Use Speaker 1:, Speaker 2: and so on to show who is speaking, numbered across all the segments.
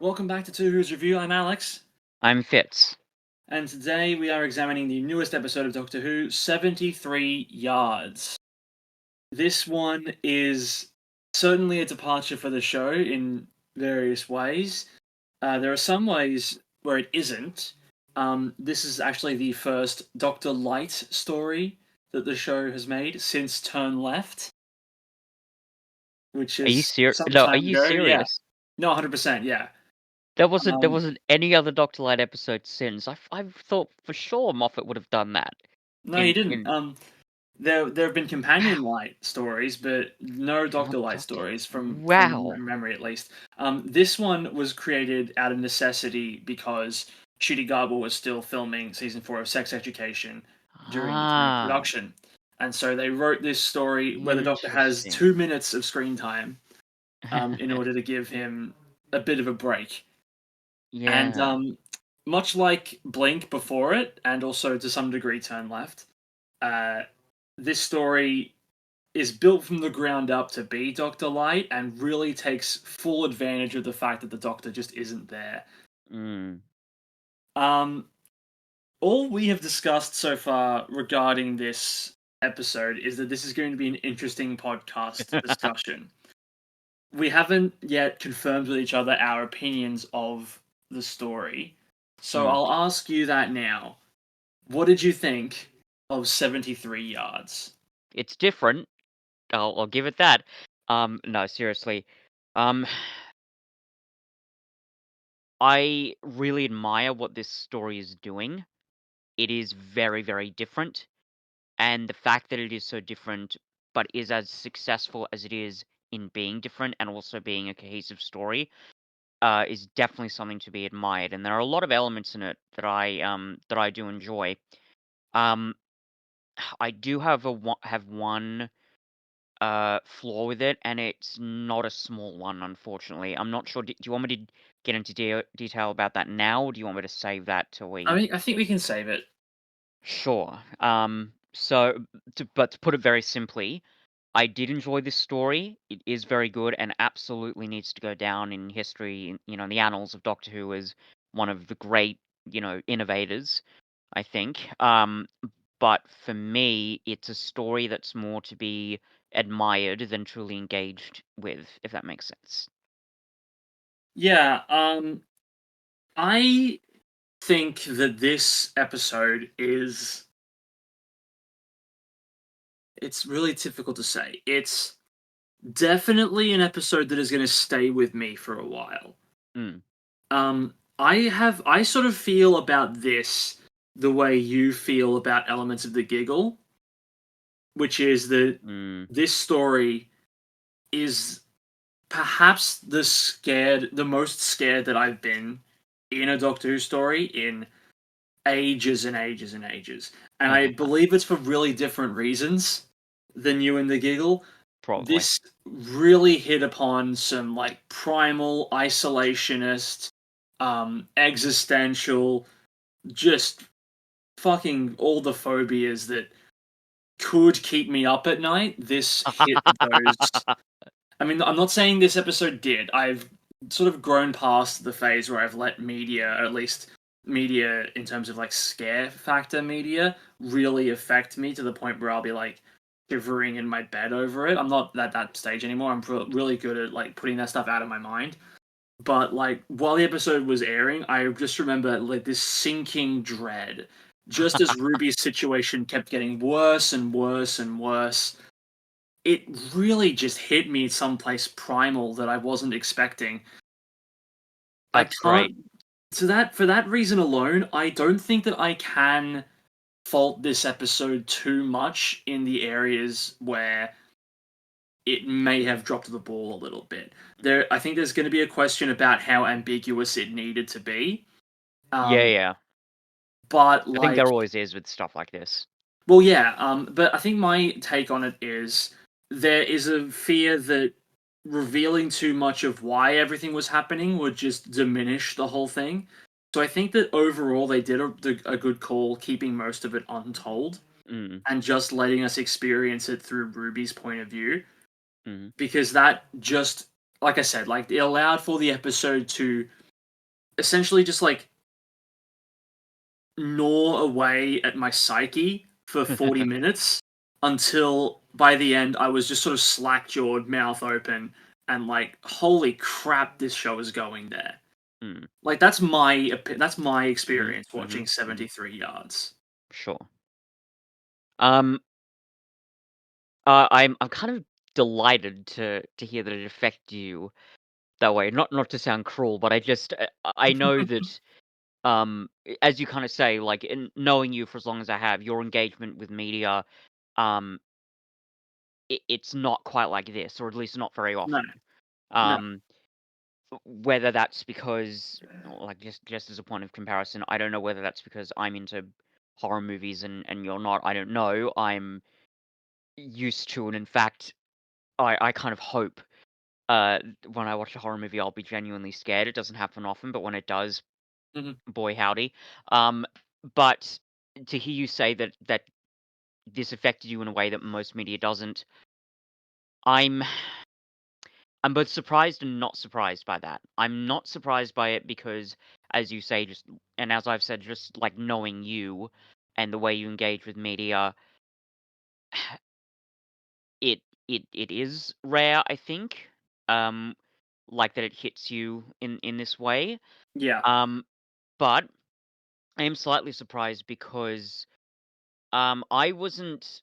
Speaker 1: welcome back to Two Who's Review. I'm Alex,
Speaker 2: I'm Fitz.
Speaker 1: and today we are examining the newest episode of Doctor Who, 73 Yards. This one is certainly a departure for the show in various ways. There are some ways where it isn't. This is actually the first Dr. Light story that the show has made since Turn Left, which
Speaker 2: Are you
Speaker 1: is
Speaker 2: serious?
Speaker 1: some
Speaker 2: No, are
Speaker 1: time
Speaker 2: you
Speaker 1: ago. Yeah,
Speaker 2: serious?
Speaker 1: no, 100%. Yeah.
Speaker 2: There wasn't there
Speaker 1: Um,
Speaker 2: wasn't any other Doctor Light episode since. I've thought for sure Moffat would have done that.
Speaker 1: no, he
Speaker 2: In
Speaker 1: didn't.
Speaker 2: in
Speaker 1: There have been companion
Speaker 2: wow,
Speaker 1: light stories, but no
Speaker 2: not
Speaker 1: Doctor Light
Speaker 2: Doctor.
Speaker 1: stories from
Speaker 2: Wow.
Speaker 1: memory at least. This one was created out of necessity because Shooty Garble was still filming season 4 of Sex Education during the time of
Speaker 2: Ah,
Speaker 1: production, and so they wrote this story where the Doctor has
Speaker 2: interesting.
Speaker 1: 2 minutes of screen time, in order to give him a bit of a break. And
Speaker 2: Yeah.
Speaker 1: much like Blink before it, and also to some degree Turn Left, uh, this story is built from the ground up to be Dr. Light and really takes full advantage of the fact that the Doctor just isn't there.
Speaker 2: Mm.
Speaker 1: Um, all we have discussed so far regarding this episode is that this is going to be an interesting podcast discussion. We haven't yet confirmed with each other our opinions of the story, so
Speaker 2: Mm.
Speaker 1: I'll ask you that now. What did you think of 73 Yards?
Speaker 2: It's different. I'll give it that. No, seriously. Um, I really admire what this story is doing. It is very, very different. And the fact that it is so different, but is as successful as it is in being different and also being a cohesive story, is definitely something to be admired. And there are a lot of elements in it that I do enjoy. Um, I do have one flaw with it, and it's not a small one, unfortunately. I'm not sure. Do you want me to get into detail about that now, or do you want me to save that till we?
Speaker 1: I think we can save it.
Speaker 2: Sure. But to put it very simply, I did enjoy this story. It is very good and absolutely needs to go down in history, in the annals of Doctor Who as one of the great, innovators, I think. But for me, it's a story that's more to be admired than truly engaged with, if that makes sense.
Speaker 1: Yeah, I think that this episode is. It's really difficult to say. It's definitely an episode that is going to stay with me for a while.
Speaker 2: Mm.
Speaker 1: I sort of feel about this the way you feel about Elements of the Giggle, which is that
Speaker 2: Mm.
Speaker 1: this story is perhaps the most scared that I've been in a Doctor Who story in ages and ages and ages. And I believe it's for really different reasons than you and the Giggle.
Speaker 2: Probably.
Speaker 1: This really hit upon some like primal, isolationist, existential, just fucking all the phobias that could keep me up at night. This hit those. I mean, I'm not saying this episode did. I've sort of grown past the phase where I've let media, or at least media in terms of like scare factor media, really affect me to the point where I'll be like shivering in my bed over it. I'm not at that stage anymore. I'm really good at like putting that stuff out of my mind. But like while the episode was airing, I just remember like this sinking dread. Just as Ruby's situation kept getting worse and worse and worse, it really just hit me someplace primal that I wasn't expecting. I
Speaker 2: That's great.
Speaker 1: can't for that reason alone, I don't think that I can fault this episode too much in the areas where it may have dropped the ball a little bit. I think there's going to be a question about how ambiguous it needed to be.
Speaker 2: Yeah,
Speaker 1: Um,
Speaker 2: yeah.
Speaker 1: but
Speaker 2: I think
Speaker 1: like,
Speaker 2: there always is with stuff like this.
Speaker 1: well, yeah. But I think my take on it is there is a fear that revealing too much of why everything was happening would just diminish the whole thing. So I think that overall they did a good call keeping most of it untold
Speaker 2: Mm.
Speaker 1: and just letting us experience it through Ruby's point of view,
Speaker 2: Mm.
Speaker 1: because that just, like I said, like it allowed for the episode to essentially just like gnaw away at my psyche for 40 minutes until by the end I was just sort of slack jawed, mouth open, and like, holy crap, this show is going there.
Speaker 2: Mm.
Speaker 1: Like that's my
Speaker 2: Mhm,
Speaker 1: experience
Speaker 2: mhm,
Speaker 1: watching
Speaker 2: mhm.
Speaker 1: 73 Yards.
Speaker 2: Sure. Um, I'm kind of delighted to hear that it affected you that way. Not to sound cruel, but I know that, as you kinda say, like, in knowing you for as long as I have, your engagement with media, um, it's not quite like this, or at least not very
Speaker 1: No,
Speaker 2: often.
Speaker 1: no.
Speaker 2: Um, whether that's because, like, just as a point of comparison, I don't know whether that's because I'm into horror movies and you're not, I don't know. I'm used to, and in fact, I kind of hope, when I watch a horror movie, I'll be genuinely scared. It doesn't happen often, but when it does,
Speaker 1: Mhm.
Speaker 2: boy howdy. Um, but to hear you say that this affected you in a way that most media doesn't, I'm I'm both surprised and not surprised by that. I'm not surprised by it because, as you say, just and as I've said, just like knowing you and the way you engage with media, it is rare, I think. Um, like that it hits you in this way.
Speaker 1: Yeah.
Speaker 2: Um, but I am slightly surprised because I wasn't.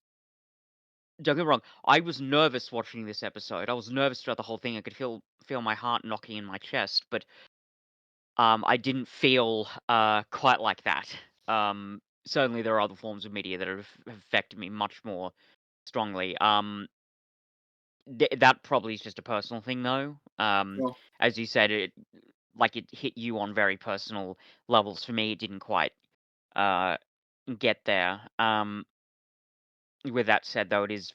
Speaker 2: Don't get me wrong. I was nervous watching this episode. I was nervous throughout the whole thing. I could feel my heart knocking in my chest, but I didn't feel quite like that. Certainly, there are other forms of media that have affected me much more strongly. That probably is just a personal thing, though.
Speaker 1: Well,
Speaker 2: As you said, it hit you on very personal levels. For me, it didn't quite uh, get there. With that said, though, it is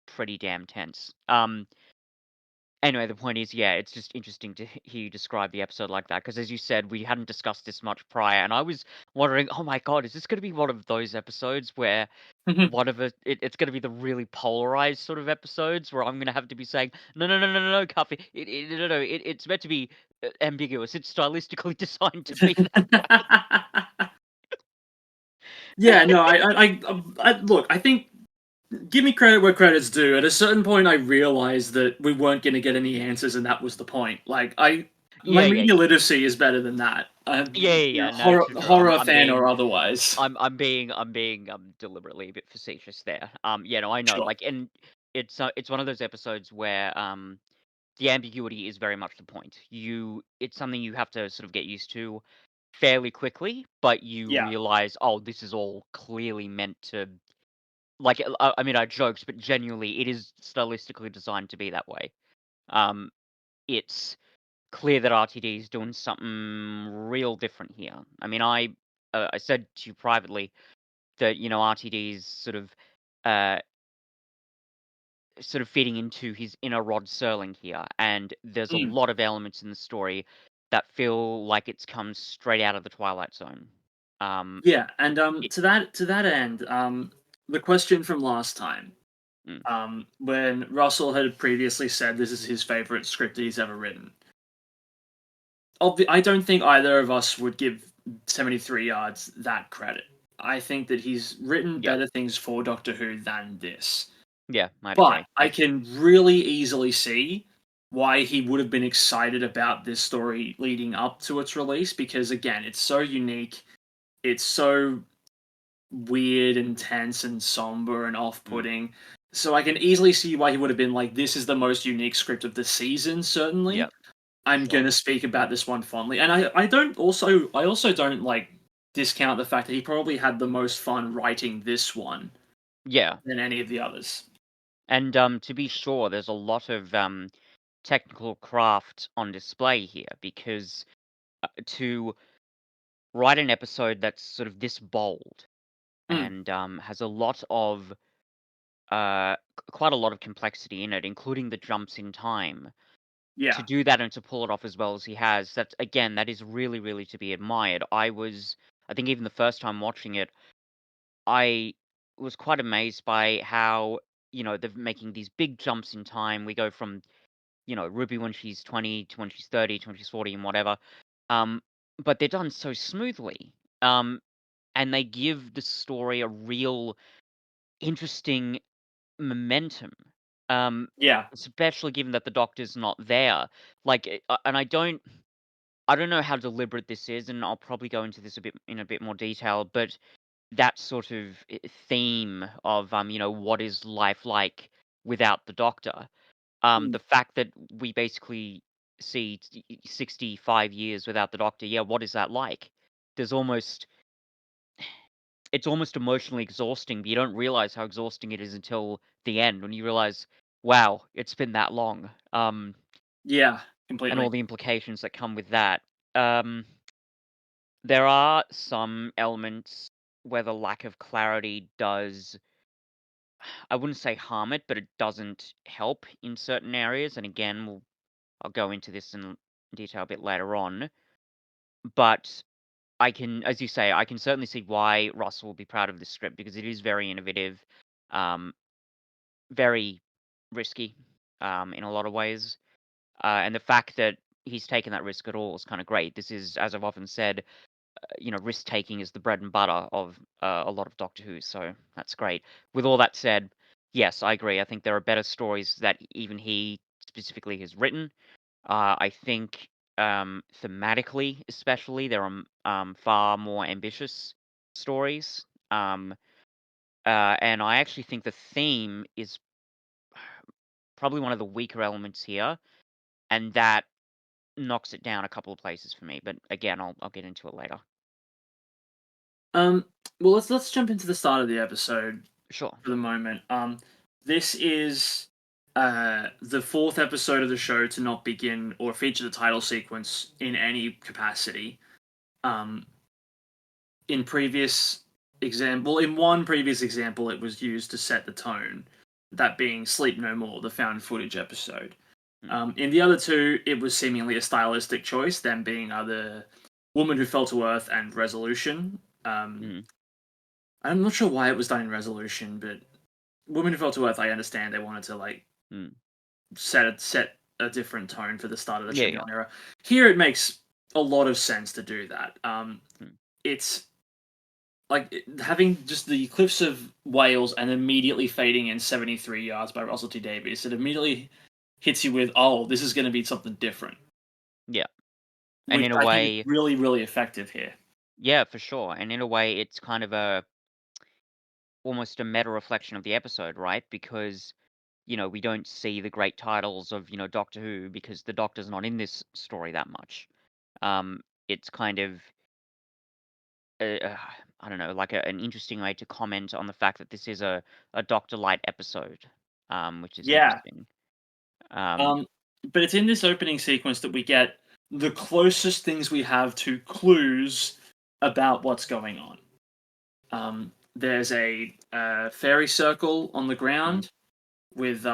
Speaker 2: pretty damn tense. Anyway, the point is, yeah, it's just interesting to hear you describe the episode like that, because as you said, we hadn't discussed this much prior, and I was wondering, oh my god, is this going to be one of those episodes where it's going to be the really polarized sort of episodes where I'm going to have to be saying, no, no, no, no, no, no, Cuffy, no, no, it's meant to be ambiguous. It's stylistically designed to be that way.
Speaker 1: yeah, no, I look. I think give me credit where credit's due. At a certain point, I realized that we weren't going to get any answers, and that was the point. My
Speaker 2: Yeah, yeah,
Speaker 1: media
Speaker 2: yeah,
Speaker 1: literacy is better than that.
Speaker 2: yeah, yeah,
Speaker 1: You know,
Speaker 2: yeah. No, true, true.
Speaker 1: horror fan or otherwise.
Speaker 2: I'm being deliberately a bit facetious there. Yeah, no, I know.
Speaker 1: Sure.
Speaker 2: Like, and it's one of those episodes where the ambiguity is very much the point. It's something you have to sort of get used to fairly quickly, but you
Speaker 1: Yeah.
Speaker 2: realize, oh, this is all clearly meant to, like, I mean, I jokes, but genuinely, it is stylistically designed to be that way. Um, it's clear that RTD is doing something real different here. I mean, I said to you privately that RTD is uh sort of feeding into his inner Rod Serling here, and there's a
Speaker 1: Mm.
Speaker 2: lot of elements in the story that feel like it's come straight out of the Twilight Zone. Um,
Speaker 1: Yeah, and
Speaker 2: it,
Speaker 1: to that end, the question from last time,
Speaker 2: mm,
Speaker 1: when Russell had previously said this is his favorite script that he's ever written. I don't think either of us would give 73 Yards that credit. I think that he's written
Speaker 2: yeah,
Speaker 1: better things for Doctor Who than this.
Speaker 2: yeah, I'd
Speaker 1: But
Speaker 2: agree.
Speaker 1: I can really easily see why he would have been excited about this story leading up to its release because, again, it's so unique. It's so weird and tense and somber and off
Speaker 2: Mm,
Speaker 1: putting. So I can easily see why he would have been like, this is the most unique script of the season,
Speaker 2: yeah,
Speaker 1: certainly. I'm
Speaker 2: sure.
Speaker 1: gonna speak about this one fondly. And I also don't like discount the fact that he probably had the most fun writing this one
Speaker 2: Yeah,
Speaker 1: than any of the others.
Speaker 2: and to be sure, there's a lot of technical craft on display here because to write an episode that's sort of this bold
Speaker 1: Mm,
Speaker 2: and has a lot of quite a lot of complexity in it, including the jumps in time. To
Speaker 1: yeah.
Speaker 2: do that and to pull it off as well as he has, that is really, really to be admired. I think even the first time watching it, I was quite amazed by how they're making these big jumps in time. We go from Ruby when she's 20 to when she's 30 to when she's 40 and whatever. Um, but they're done so smoothly. Um, and they give the story a real interesting momentum. Um,
Speaker 1: Yeah.
Speaker 2: especially given that the Doctor's not there. Like, and I don't know how deliberate this is, and I'll probably go into this a bit more detail, but that sort of theme of what is life like without the Doctor.
Speaker 1: Mm.
Speaker 2: The fact that we basically see 65 years without the Doctor, yeah, what is that like? There's almost it's almost emotionally exhausting, but you don't realize how exhausting it is until the end when you realize, wow, it's been that long.
Speaker 1: Yeah,
Speaker 2: And all
Speaker 1: completely.
Speaker 2: the implications that come with that. Um, there are some elements where the lack of clarity does, I wouldn't say harm it, but it doesn't help in certain areas. And again, I'll go into this in detail a bit later on. But I can, as you say, I can certainly see why Russell will be proud of this script because it is very innovative, um, very risky, in a lot of ways. And the fact that he's taken that risk at all is kind of great. This is, as I've often said, risk taking is the bread and butter of a lot of Doctor Who, so that's great. With all that said, yes, I agree. I think there are better stories that even he specifically has written. I think thematically, especially, there are far more ambitious stories. And I actually think the theme is probably one of the weaker elements here, and that knocks it down a couple of places for me. But again, I'll get into it later.
Speaker 1: Um, well, let's jump into the start of the episode
Speaker 2: Sure.
Speaker 1: for the moment. This is the fourth episode of the show to not begin or feature the title sequence in any capacity. Um, in previous in one previous example, it was used to set the tone. That being "Sleep No More," the found footage episode.
Speaker 2: Mm,
Speaker 1: In the other two, it was seemingly a stylistic choice, them being the Woman Who Fell to Earth and Resolution.
Speaker 2: mm,
Speaker 1: I'm not sure why it was done in Resolution, but Woman Who Fell to Earth, I understand they wanted to like
Speaker 2: mm.
Speaker 1: set a different tone for the start of the
Speaker 2: Yeah, yeah.
Speaker 1: Shenron era. Here, it makes a lot of sense to do that.
Speaker 2: Mm,
Speaker 1: It's like having just the Cliffs of Wales and immediately fading in 73 yards by Russell T Davies. It immediately hits you with, oh, this is going to be something different,
Speaker 2: yeah. And
Speaker 1: which
Speaker 2: in a
Speaker 1: I think is
Speaker 2: way,
Speaker 1: really, really effective here.
Speaker 2: yeah, for sure. And in a way, it's kind of almost a meta reflection of the episode, right? Because we don't see the great titles of Doctor Who because the Doctor's not in this story that much. Um, it's kind of I don't know, like an interesting way to comment on the fact that this is a Doctor Light episode, which is
Speaker 1: Yeah.
Speaker 2: interesting. Um,
Speaker 1: Um, but it's in this opening sequence that we get the closest things we have to clues about what's going on. There's a fairy circle on the
Speaker 2: mhm,
Speaker 1: ground with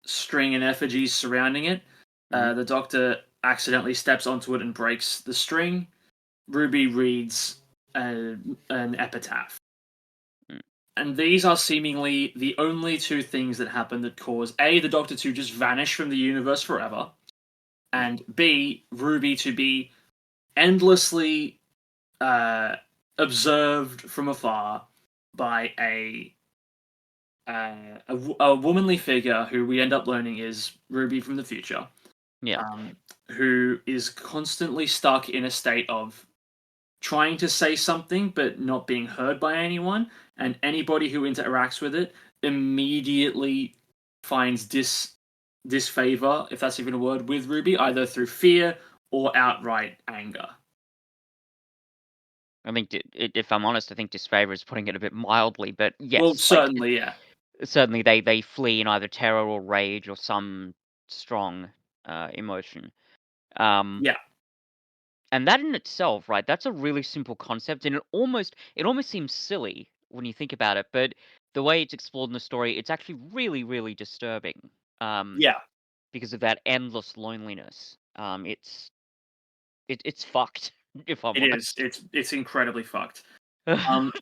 Speaker 1: string and effigies surrounding it.
Speaker 2: mhm,
Speaker 1: The Doctor accidentally steps onto it and breaks the string. Ruby reads an epitaph.
Speaker 2: mm,
Speaker 1: And these are seemingly the only two things that happen that cause A, the Doctor to just vanish from the universe forever,
Speaker 2: mm,
Speaker 1: and B, Ruby to be endlessly uh, observed from afar by a womanly figure who we end up learning is Ruby from the future,
Speaker 2: yeah,
Speaker 1: who is constantly stuck in a state of trying to say something but not being heard by anyone, and anybody who interacts with it immediately finds disfavor, if that's even a word, with Ruby, either through fear or outright anger.
Speaker 2: I think, if I'm honest, I think disfavor is putting it a bit mildly, but
Speaker 1: Well,
Speaker 2: yes, like
Speaker 1: certainly, yeah.
Speaker 2: certainly they flee in either terror or rage or some strong emotion. Um,
Speaker 1: Yeah.
Speaker 2: and that in itself, right? That's a really simple concept, and it almost seems silly when you think about it, but the way it's explored in the story, it's actually really, really disturbing. Um,
Speaker 1: Yeah,
Speaker 2: because of that endless loneliness. It's fucked, if I'm
Speaker 1: it is.
Speaker 2: honest.
Speaker 1: It's incredibly fucked. Um,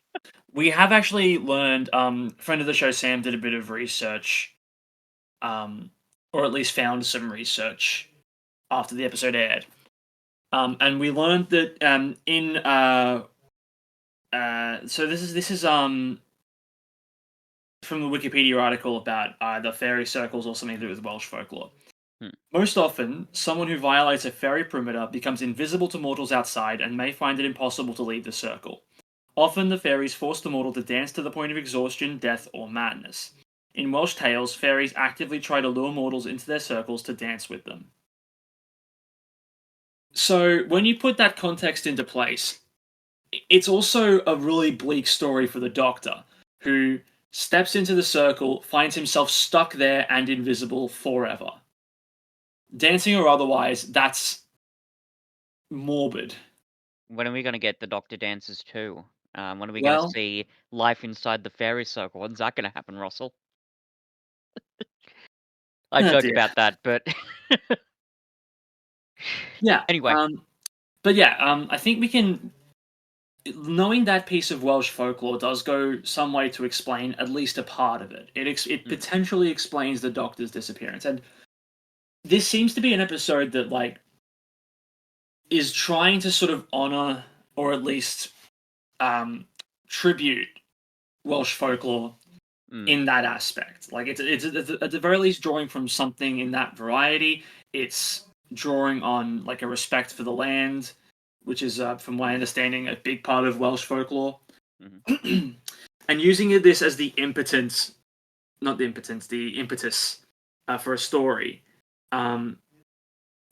Speaker 1: we have actually learned. Friend of the show Sam did a bit of research, or at least found some research after the episode aired. And we learned that in so this is from the Wikipedia article about the fairy circles or something to do with Welsh folklore.
Speaker 2: Hmm.
Speaker 1: Most often, someone who violates a fairy perimeter becomes invisible to mortals outside and may find it impossible to leave the circle. Often, the fairies force the mortal to dance to the point of exhaustion, death, or madness. In Welsh tales, fairies actively try to lure mortals into their circles to dance with them. So, when you put that context into place, it's also a really bleak story for the Doctor, who steps into the circle, finds himself stuck there and invisible forever. Dancing or otherwise, that's morbid.
Speaker 2: When are we gonna get the Doctor dances too? When are we gonna
Speaker 1: Well,
Speaker 2: see life inside the fairy circle? When's that gonna happen, Russell? I
Speaker 1: oh
Speaker 2: joke
Speaker 1: dear.
Speaker 2: about that, but
Speaker 1: Yeah.
Speaker 2: anyway.
Speaker 1: But yeah, I think we can. Knowing that piece of Welsh folklore does go some way to explain at least a part of it. It
Speaker 2: Mm,
Speaker 1: potentially explains the Doctor's disappearance, and this seems to be an episode that like is trying to sort of honor or at least um, tribute Welsh folklore
Speaker 2: mm,
Speaker 1: in that aspect. Like it's at the very least drawing from something in that variety. It's drawing on like a respect for the land, which is, from my understanding, a big part of Welsh folklore,
Speaker 2: mhm.
Speaker 1: and using this as the impotence, not the impotence, the impetus for a story, um,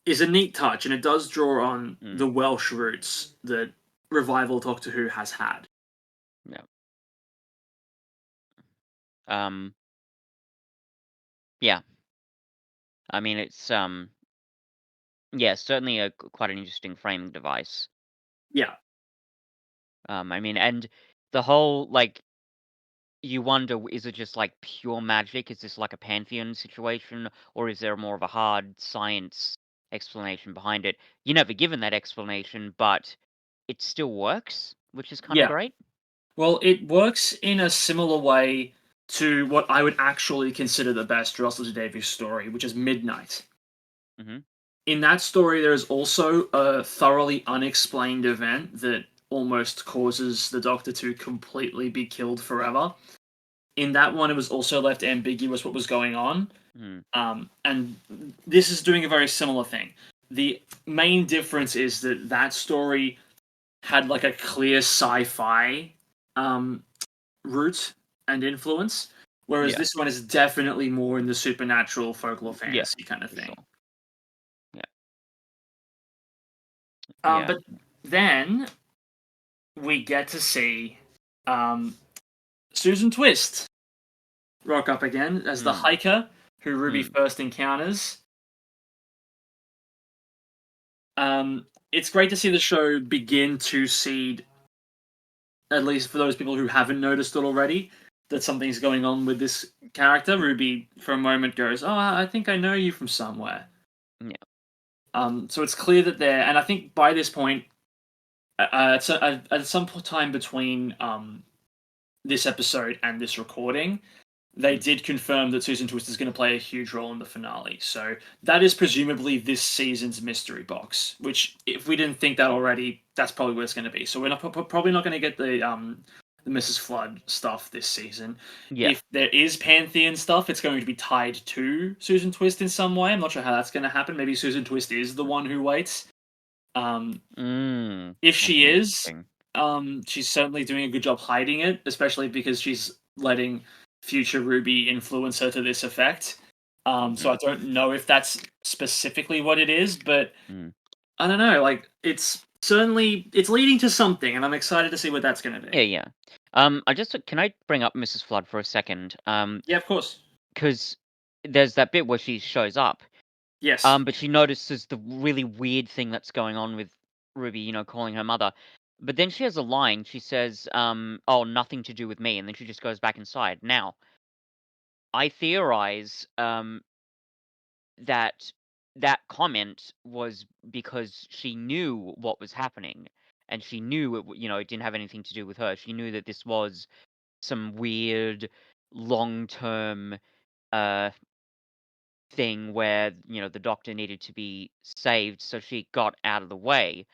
Speaker 1: is a neat touch, and it does draw on
Speaker 2: Mm,
Speaker 1: the Welsh roots that Revival Doctor Who has had.
Speaker 2: yeah. Um, yeah. I mean, it's, yeah, certainly a quite an interesting framing device.
Speaker 1: Yeah,
Speaker 2: I mean, and the whole, like, you wonder, is it just, like, pure magic? Is this like a pantheon situation, or is there more of a hard science explanation behind it? You're never given that explanation, but it still works, which is kinda
Speaker 1: yeah.
Speaker 2: great.
Speaker 1: Well, it works in a similar way to what I would actually consider the best Russell T Davies story, which is Midnight.
Speaker 2: Mhm.
Speaker 1: In that story, there is also a thoroughly unexplained event that almost causes the Doctor to completely be killed forever. In that one, it was also left ambiguous what was going on.
Speaker 2: Mhm.
Speaker 1: And this is doing a very similar thing. The main difference is that that story had like a clear sci-fi um, root and influence, whereas
Speaker 2: Yeah.
Speaker 1: this one is definitely more in the supernatural folklore
Speaker 2: Yeah.
Speaker 1: fantasy kind of
Speaker 2: For
Speaker 1: thing.
Speaker 2: sure. Yeah. Yeah.
Speaker 1: But then we get to see um, Susan Twist rock up again as the
Speaker 2: Mm.
Speaker 1: hiker who Ruby
Speaker 2: Mm.
Speaker 1: first encounters. It's great to see the show begin to seed, at least for those people who haven't noticed it already, that something's going on with this character. Ruby, for a moment, goes, "Oh, I think I know you from somewhere."
Speaker 2: Yeah.
Speaker 1: So it's clear that they're, and I think by this point, at some time between this episode and this recording, they
Speaker 2: Mm.
Speaker 1: did confirm that Susan Twist is going to play a huge role in the finale. So that is presumably this season's mystery box. Which, if we didn't think that already, that's probably what it's going to be. So we're not probably not going to get the Mrs. Flood stuff this season.
Speaker 2: Yeah.
Speaker 1: If there is Pantheon stuff, it's going to be tied to Susan Twist in some way. I'm not sure how that's going to happen. Maybe Susan Twist is the one who waits. Um,
Speaker 2: Mm.
Speaker 1: if
Speaker 2: That'd
Speaker 1: she
Speaker 2: be
Speaker 1: is,
Speaker 2: interesting.
Speaker 1: she's certainly doing a good job hiding it, especially because she's letting future Ruby influence her to this effect. So
Speaker 2: Mm.
Speaker 1: I don't know if that's specifically what it is, but
Speaker 2: Mm.
Speaker 1: I don't know. Like it's leading to something, and I'm excited to see what that's going to
Speaker 2: Yeah,
Speaker 1: be.
Speaker 2: yeah. I just can I bring up Mrs. Flood for a second?
Speaker 1: Yeah, of course.
Speaker 2: Because there's that bit where she shows up,
Speaker 1: Yes.
Speaker 2: but she notices the really weird thing that's going on with Ruby, calling her mother. But then she has a line. She says, "Oh, nothing to do with me," and then she just goes back inside. Now, I theorize, that that comment was because she knew what was happening, and she knew it didn't have anything to do with her. She knew that this was some weird long-term uh thing where, the Doctor needed to be saved, so she got out of the way.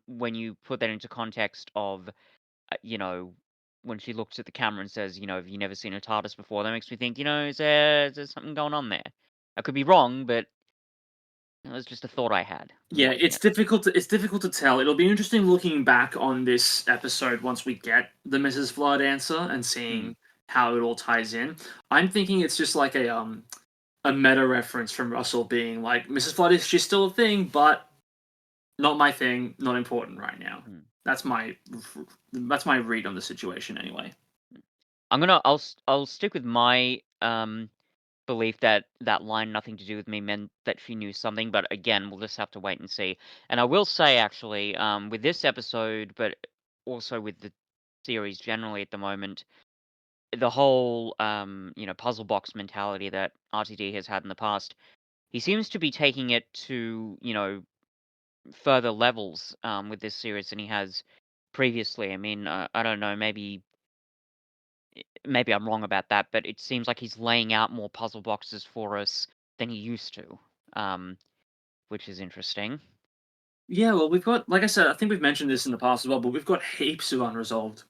Speaker 2: When you put that into context of, when she looks at the camera and says, "Have you never seen a TARDIS before?" That makes me think, is there something going on there? I could be wrong, but it was just a thought I had
Speaker 1: Yeah,
Speaker 2: watching it.
Speaker 1: it's difficult to tell. It'll be interesting looking back on this episode once we get the Mrs. Flood answer and
Speaker 2: Mm,
Speaker 1: seeing how it all ties in. I'm thinking it's just like a meta reference from Russell being like, Mrs. Flood is she's still a thing, but not my thing, not important right now.
Speaker 2: mm.
Speaker 1: That's my that's my read on the situation anyway.
Speaker 2: I'll stick with my belief that that line "nothing to do with me" meant that she knew something, but again, we'll just have to wait and see. And I will say actually, with this episode, but also with the series generally at the moment, the whole puzzle box mentality that RTD has had in the past, he seems to be taking it to, further levels with this series than he has previously. I mean, I don't know, maybe I'm wrong about that, but it seems like he's laying out more puzzle boxes for us than he used to, um, which is interesting.
Speaker 1: Yeah, well, we've got, like I said, I think we've mentioned this in the past as well, but we've got heaps of unresolved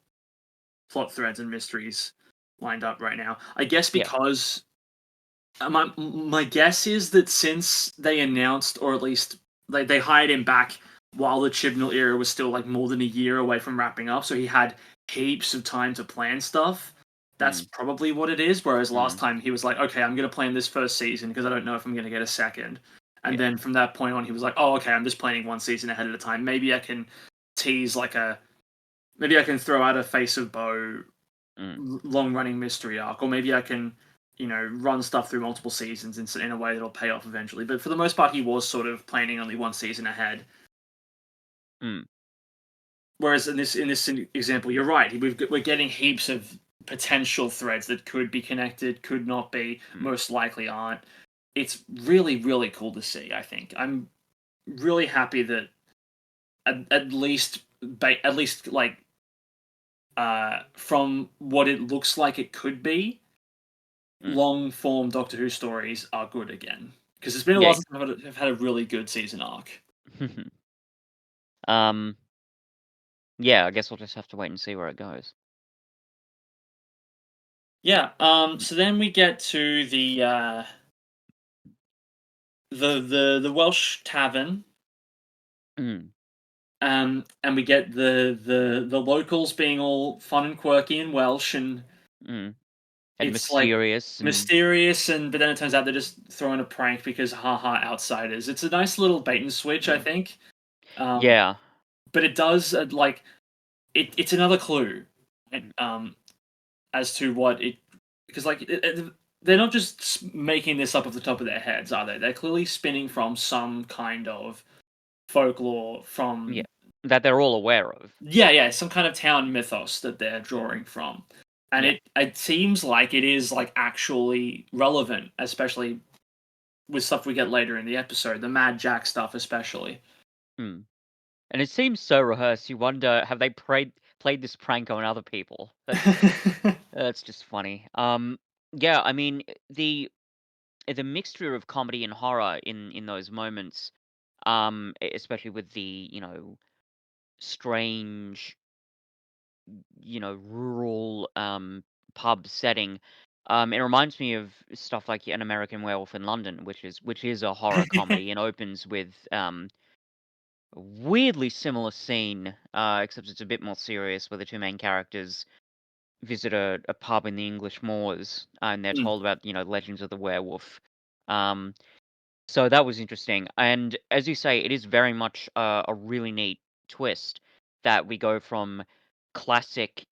Speaker 1: plot threads and mysteries lined up right now. I guess
Speaker 2: Yeah.
Speaker 1: because my guess is that since they announced, or at least they hired him back while the Chibnall era was still like more than a year away from wrapping up, so he had heaps of time to plan stuff. That's
Speaker 2: Mm,
Speaker 1: probably what it is. Whereas last
Speaker 2: mm,
Speaker 1: time he was like, okay, I'm going to plan this first season because I don't know if I'm going to get a second. And
Speaker 2: yeah.
Speaker 1: then from that point on, he was like, oh, okay, I'm just planning one season ahead at a time. Maybe I can tease like maybe I can throw out a Face of Bow
Speaker 2: Mm,
Speaker 1: long running mystery arc, or maybe I can, run stuff through multiple seasons in a way that'll pay off eventually. But for the most part, he was sort of planning only one season ahead.
Speaker 2: mm,
Speaker 1: Whereas in this example, you're right. We're getting heaps of potential threads that could be connected, could not be,
Speaker 2: mm,
Speaker 1: most likely aren't. It's really really cool to see. I think I'm really happy that at least at least like from what it looks like it could be,
Speaker 2: mm.
Speaker 1: long form Doctor Who stories are good again. Because it's been a while
Speaker 2: Yeah.
Speaker 1: since I've had a really good season arc.
Speaker 2: um, yeah, I guess we'll just have to wait and see where it goes.
Speaker 1: Yeah. So then we get to the Welsh tavern.
Speaker 2: Mm,
Speaker 1: And we get the locals being all fun and quirky and Welsh, and
Speaker 2: mm. And
Speaker 1: it's like
Speaker 2: mysterious and
Speaker 1: mysterious, and but then it turns out they're just throwing a prank because haha outsiders. It's a nice little bait and switch, I
Speaker 2: mm.
Speaker 1: think. Um,
Speaker 2: Yeah.
Speaker 1: but it does like it's another clue, right?
Speaker 2: Mm,
Speaker 1: As to what it, because like they're not just making this up off the top of their heads, are they? They're clearly spinning from some kind of folklore
Speaker 2: yeah.
Speaker 1: from,
Speaker 2: That they're all aware of.
Speaker 1: yeah, some kind of town mythos that they're drawing from. And
Speaker 2: Yeah.
Speaker 1: it seems like it is like actually relevant, especially with stuff we get later in the episode, the Mad Jack stuff especially.
Speaker 2: Mm. And it seems so rehearsed. You wonder, have they played this prank on other people? That's just funny. Yeah, I mean, the mixture of comedy and horror in those moments, especially with the, strange, rural pub setting. It reminds me of stuff like An American Werewolf in London, which is a horror comedy and opens with a weirdly similar scene, except it's a bit more serious, where the two main characters visit a pub in the English moors, and they're
Speaker 1: Mm,
Speaker 2: told about, legends of the werewolf. Um, so that was interesting, and as you say, it is very much a really neat twist that we go from classic,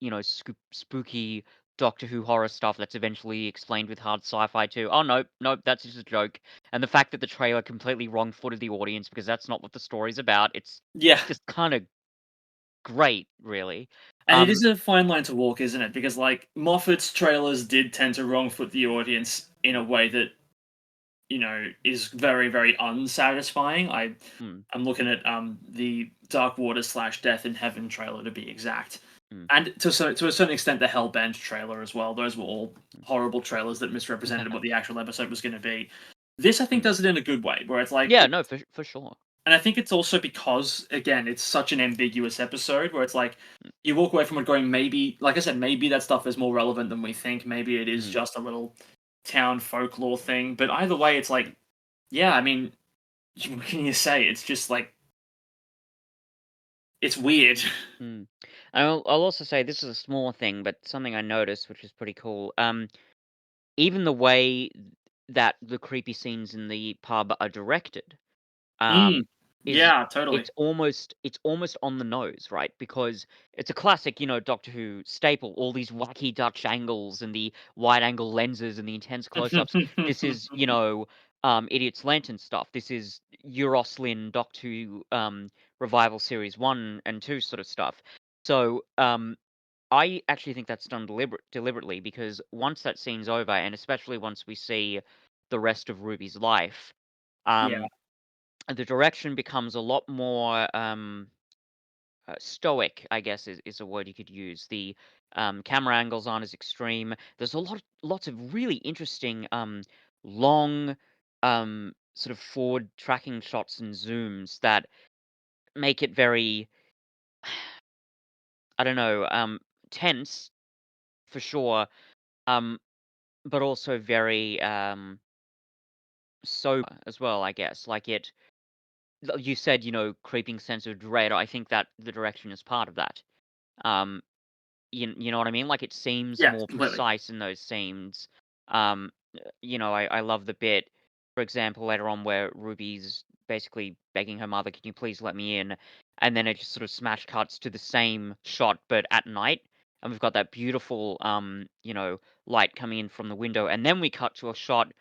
Speaker 2: spooky Doctor Who horror stuff that's eventually explained with hard sci-fi to, oh no, no, that's just a joke. And the fact that the trailer completely wrong-footed the audience because that's not what the story's about. It's
Speaker 1: yeah.
Speaker 2: just kind of great, really.
Speaker 1: And it
Speaker 2: Um,
Speaker 1: is a fine line to walk, isn't it? Because like Moffat's trailers did tend to wrong foot the audience in a way that, is very, very unsatisfying.
Speaker 2: mm,
Speaker 1: I'm looking at the Dark Water / Death in Heaven trailer to be exact,
Speaker 2: mm,
Speaker 1: and to a certain extent the Hellbent trailer as well. Those were all horrible trailers that misrepresented what the actual episode was going to be. This I think
Speaker 2: Mm.
Speaker 1: does it in a good way, where it's like
Speaker 2: Yeah, no, for sure.
Speaker 1: and I think it's also because, again, it's such an ambiguous episode where it's like
Speaker 2: Mm,
Speaker 1: you walk away from it going, maybe, like I said, maybe that stuff is more relevant than we think. Maybe it is
Speaker 2: mm,
Speaker 1: just a little town folklore thing. But either way, it's like, yeah, I mean, what can you say? It's just like, it's weird.
Speaker 2: mm. I'll also say this is a small thing, but something I noticed, which is pretty cool. Even the way that the creepy scenes in the pub are directed.
Speaker 1: Mm,
Speaker 2: um, is
Speaker 1: yeah, totally.
Speaker 2: it's almost on the nose, right? Because it's a classic, Doctor Who staple, all these wacky Dutch angles and the wide angle lenses and the intense close-ups. This is, Idiot's Lantern stuff. This is Euroslin Doctor Who revival series 1 and 2 sort of stuff. So, I actually think that's done deliberately because once that scene's over, and especially once we see the rest of Ruby's life,
Speaker 1: Yeah,
Speaker 2: um, the direction becomes a lot more stoic, I guess is a word you could use. The camera angles aren't as extreme. There's lots of really interesting long sort of forward tracking shots and zooms that make it very, I don't know, tense for sure, um, but also very sober as well, I guess. Like it, you said, creeping sense of dread. I think that the direction is part of that. Um, you know what I mean? Like, it seems
Speaker 1: yeah,
Speaker 2: more
Speaker 1: completely.
Speaker 2: precise in those scenes. I love the bit, for example, later on where Ruby's basically begging her mother, "Can you please let me in?" And then it just sort of smash cuts to the same shot, but at night, and we've got that beautiful, light coming in from the window, and then we cut to a shot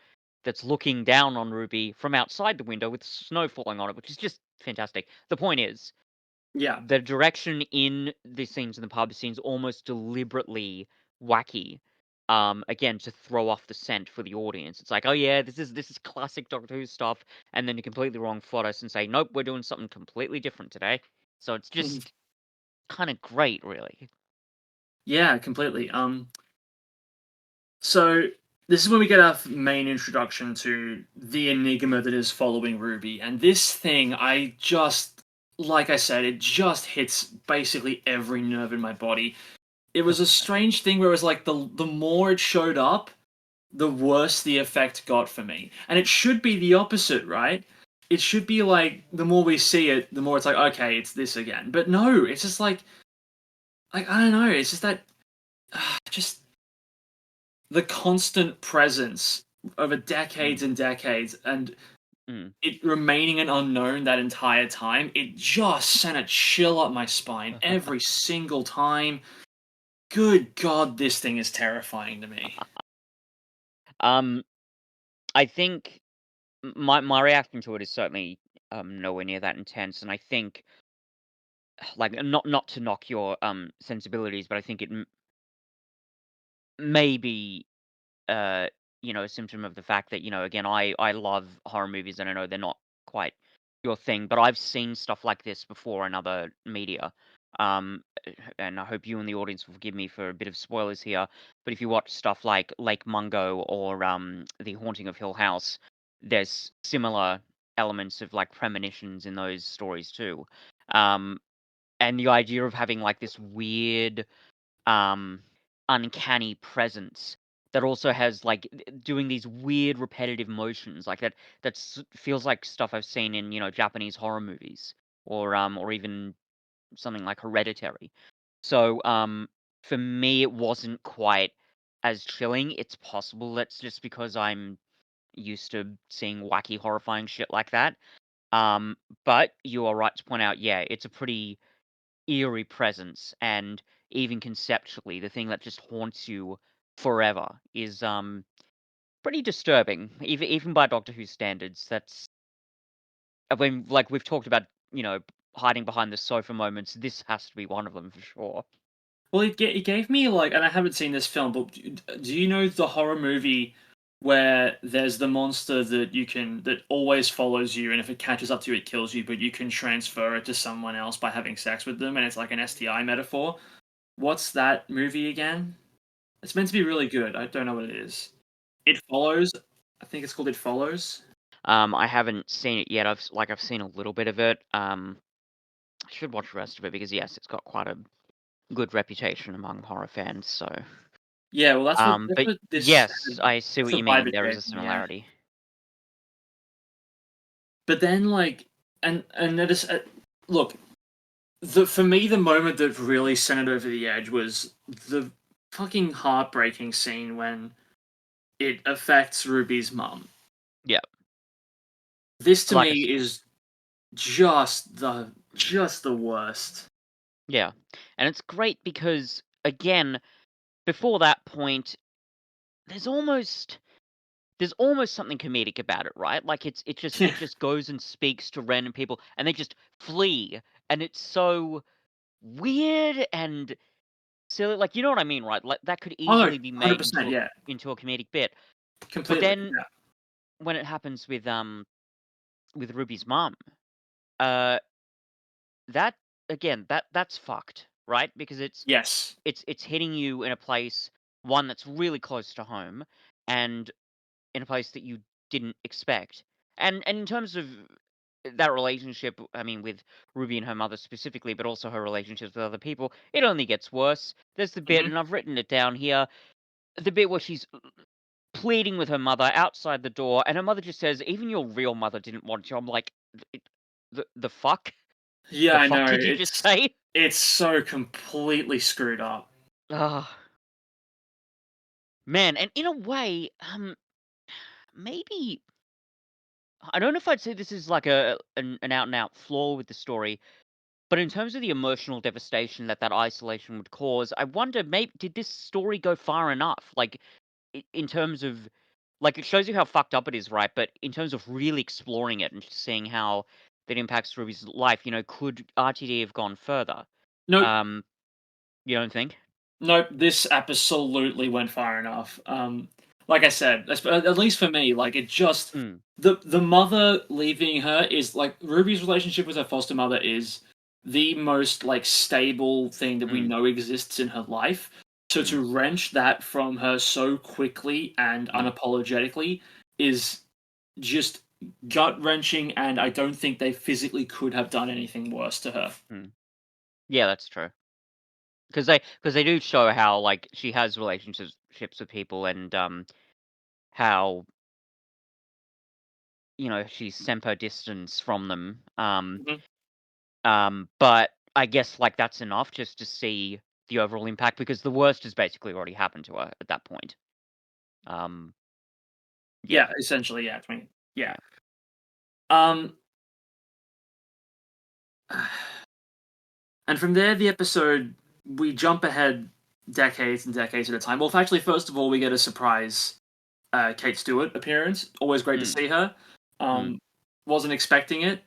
Speaker 2: that's looking down on Ruby from outside the window with snow falling on it, which is just fantastic. The point is,
Speaker 1: Yeah.
Speaker 2: the direction in the scenes in the pub seems almost deliberately wacky. Again, to throw off the scent for the audience. It's like, oh yeah, this is classic Doctor Who stuff, and then you completely wrong plot us and say, nope, we're doing something completely different today. So it's
Speaker 1: Mhm.
Speaker 2: just kind of great, really.
Speaker 1: Yeah, completely. So this is when we get our main introduction to the enigma that is following Ruby, and this thing, I just, like I said, it just hits basically every nerve in my body. It was a strange thing where it was like the more it showed up, the worse the effect got for me, and it should be the opposite, right? It should be like the more we see it, the more it's like, okay, it's this again. But no, it's just like I don't know, it's just that just the constant presence over decades
Speaker 2: Mm.
Speaker 1: and decades and
Speaker 2: Mm.
Speaker 1: it remaining an unknown that entire time, it just sent a chill up my spine every single time. Good God, this thing is terrifying to me.
Speaker 2: um, I think my reaction to it is certainly nowhere near that intense, and I think, like, not to knock your sensibilities, but I think it may be uh, a symptom of the fact that, again, I love horror movies and I know they're not quite your thing, but I've seen stuff like this before in other media. And I hope you and the audience will forgive me for a bit of spoilers here. But if you watch stuff like Lake Mungo or The Haunting of Hill House, there's similar elements of like premonitions in those stories too. Um, and the idea of having like this weird um, uncanny presence that also has like doing these weird repetitive motions like that feels like stuff I've seen in Japanese horror movies or even something like Hereditary. So for me it wasn't quite as chilling. It's possible that's just because I'm used to seeing wacky horrifying shit like that. Um but you are right to point out, yeah, it's a pretty eerie presence, and even conceptually, the thing that just haunts you forever is pretty disturbing, even by Doctor Who standards. That's when, like, we've talked about, hiding behind the sofa moments. This has to be one of them for sure.
Speaker 1: Well, it gave me like, and I haven't seen this film, but do you know the horror movie where there's the monster that always follows you, and if it catches up to you, it kills you, but you can transfer it to someone else by having sex with them, and it's like an STI metaphor. What's that movie again? It's meant to be really good. I don't know what it is. It Follows. I think it's called It Follows.
Speaker 2: I haven't seen it yet. I've seen a little bit of it. I should watch the rest of it because yes, it's got quite a good reputation among horror fans. So,
Speaker 1: Yeah, well, that's
Speaker 2: but
Speaker 1: what this
Speaker 2: yes, I see
Speaker 1: that's
Speaker 2: what
Speaker 1: the
Speaker 2: you
Speaker 1: vibe
Speaker 2: mean.
Speaker 1: it
Speaker 2: There is
Speaker 1: gave
Speaker 2: a
Speaker 1: me. Yeah,
Speaker 2: similarity.
Speaker 1: but then like, and that is look. For me, the moment that really sent it over the edge was the fucking heartbreaking scene when it affects Ruby's mum.
Speaker 2: Yeah,
Speaker 1: This to
Speaker 2: like I
Speaker 1: me is just the worst.
Speaker 2: yeah, and it's great because again, before that point, there's almost there's almost something comedic about it, right? Like it just goes and speaks to random people, and they just flee, and it's so weird and silly. Like you know what I mean, right? Like that could
Speaker 1: Oh no,
Speaker 2: easily be made
Speaker 1: 100%, yeah,
Speaker 2: into a comedic bit. But
Speaker 1: completely.
Speaker 2: then
Speaker 1: Yeah.
Speaker 2: when it happens with Ruby's mom, uh, that again that's fucked, right? Because
Speaker 1: Yes.
Speaker 2: it's hitting you in a place one that's really close to home, and in a place that you didn't expect. And in terms of that relationship, I mean, with Ruby and her mother specifically, but also her relationships with other people, it only gets worse. There's the bit,
Speaker 1: Hmm.
Speaker 2: and I've written it down here, the bit where she's pleading with her mother outside the door, and her mother just says, "Even your real mother didn't want you." I'm like, the fuck,
Speaker 1: Yeah,
Speaker 2: the
Speaker 1: I
Speaker 2: fuck
Speaker 1: know.
Speaker 2: did you just say?
Speaker 1: It's so completely screwed up.
Speaker 2: Oh man, and in a way, maybe I don't know if I'd say this is like an out and out flaw with the story, but in terms of the emotional devastation that that isolation would cause, I wonder, maybe did this story go far enough? Like in terms of like it shows you how fucked up it is, right? But in terms of really exploring it and just seeing how that impacts Ruby's life, could RTD have gone further?
Speaker 1: Nope.
Speaker 2: Um, you don't think?
Speaker 1: Nope, this absolutely went far enough. Like I said, at least for me, like it just
Speaker 2: Mm,
Speaker 1: the mother leaving her is like Ruby's relationship with her foster mother is the most like stable thing that we
Speaker 2: mm,
Speaker 1: know exists in her life. So
Speaker 2: mm,
Speaker 1: to wrench that from her so quickly and
Speaker 2: mm,
Speaker 1: unapologetically is just gut wrenching, and I don't think they physically could have done anything worse to her.
Speaker 2: mm. Yeah, that's true. Because they do show how like she has relationships with people and how she's semper distance from them.
Speaker 1: Mhm.
Speaker 2: But I guess like that's enough just to see the overall impact because the worst has basically already happened to her at that point. Um,
Speaker 1: Yeah,
Speaker 2: yeah,
Speaker 1: essentially, yeah. I mean, yeah.
Speaker 2: yeah.
Speaker 1: Um, and from there, the episode we jump ahead decades and decades at a time. Well, actually, first of all, we get a surprise Kate Stewart appearance. Always great to
Speaker 2: Mm,
Speaker 1: see her.
Speaker 2: mm.
Speaker 1: Um, wasn't expecting it.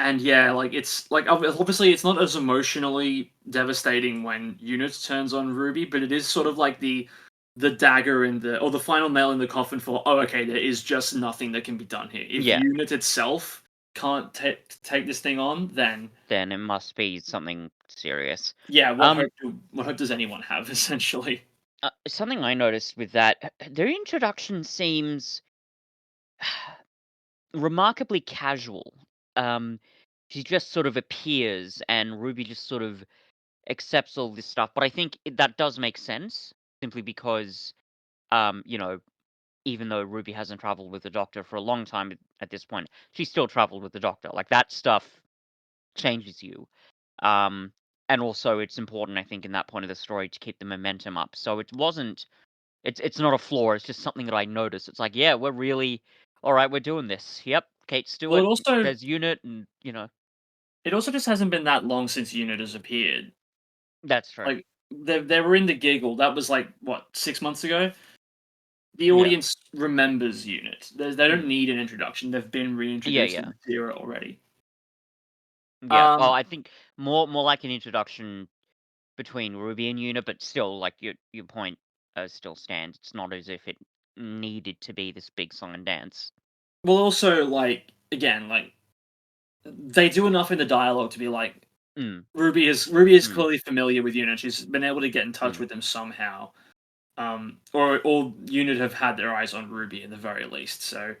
Speaker 1: And yeah, like it's like obviously it's not as emotionally devastating when Unit turns on Ruby, but it is sort of like the dagger in the or the final nail in the coffin for okay, there is just nothing that can be done here. If
Speaker 2: Yeah,
Speaker 1: Unit itself can't take this thing on, then
Speaker 2: then it must be something serious.
Speaker 1: yeah,
Speaker 2: Um,
Speaker 1: what hope does anyone have essentially?
Speaker 2: Something I noticed with that, their introduction seems remarkably casual. Um, she just sort of appears, and Ruby just sort of accepts all this stuff. But I think that does make sense simply because, um, you know, even though Ruby hasn't traveled with the Doctor for a long time at this point, she still traveled with the Doctor. Like that stuff changes you. Um, and also it's important, I think, in that point of the story to keep the momentum up. So it wasn't. It's not a flaw. It's just something that I noticed. It's like, yeah, we're really all right. We're doing this. Yep, Kate
Speaker 1: Well,
Speaker 2: Stewart. There's Unit, and
Speaker 1: it also just hasn't been that long since Unit has appeared.
Speaker 2: that's true.
Speaker 1: Like they were in the giggle. That was like what 6 months ago. The
Speaker 2: Yeah.
Speaker 1: audience remembers Unit. They don't
Speaker 2: Mm.
Speaker 1: need an introduction. They've been
Speaker 2: Yeah,
Speaker 1: reintroduced in
Speaker 2: yeah.
Speaker 1: Material already.
Speaker 2: Yeah. Well,
Speaker 1: Um,
Speaker 2: I think more like an introduction between Ruby and Una, but still, like your point still stands. It's not as if it needed to be this big song and dance.
Speaker 1: well, also like again, like they do enough in the dialogue to be like
Speaker 2: Mm,
Speaker 1: Ruby is
Speaker 2: mm,
Speaker 1: clearly familiar with Unit. She's been able to get in touch
Speaker 2: mm,
Speaker 1: with them somehow. or all unit have had their eyes on Ruby at the very least. So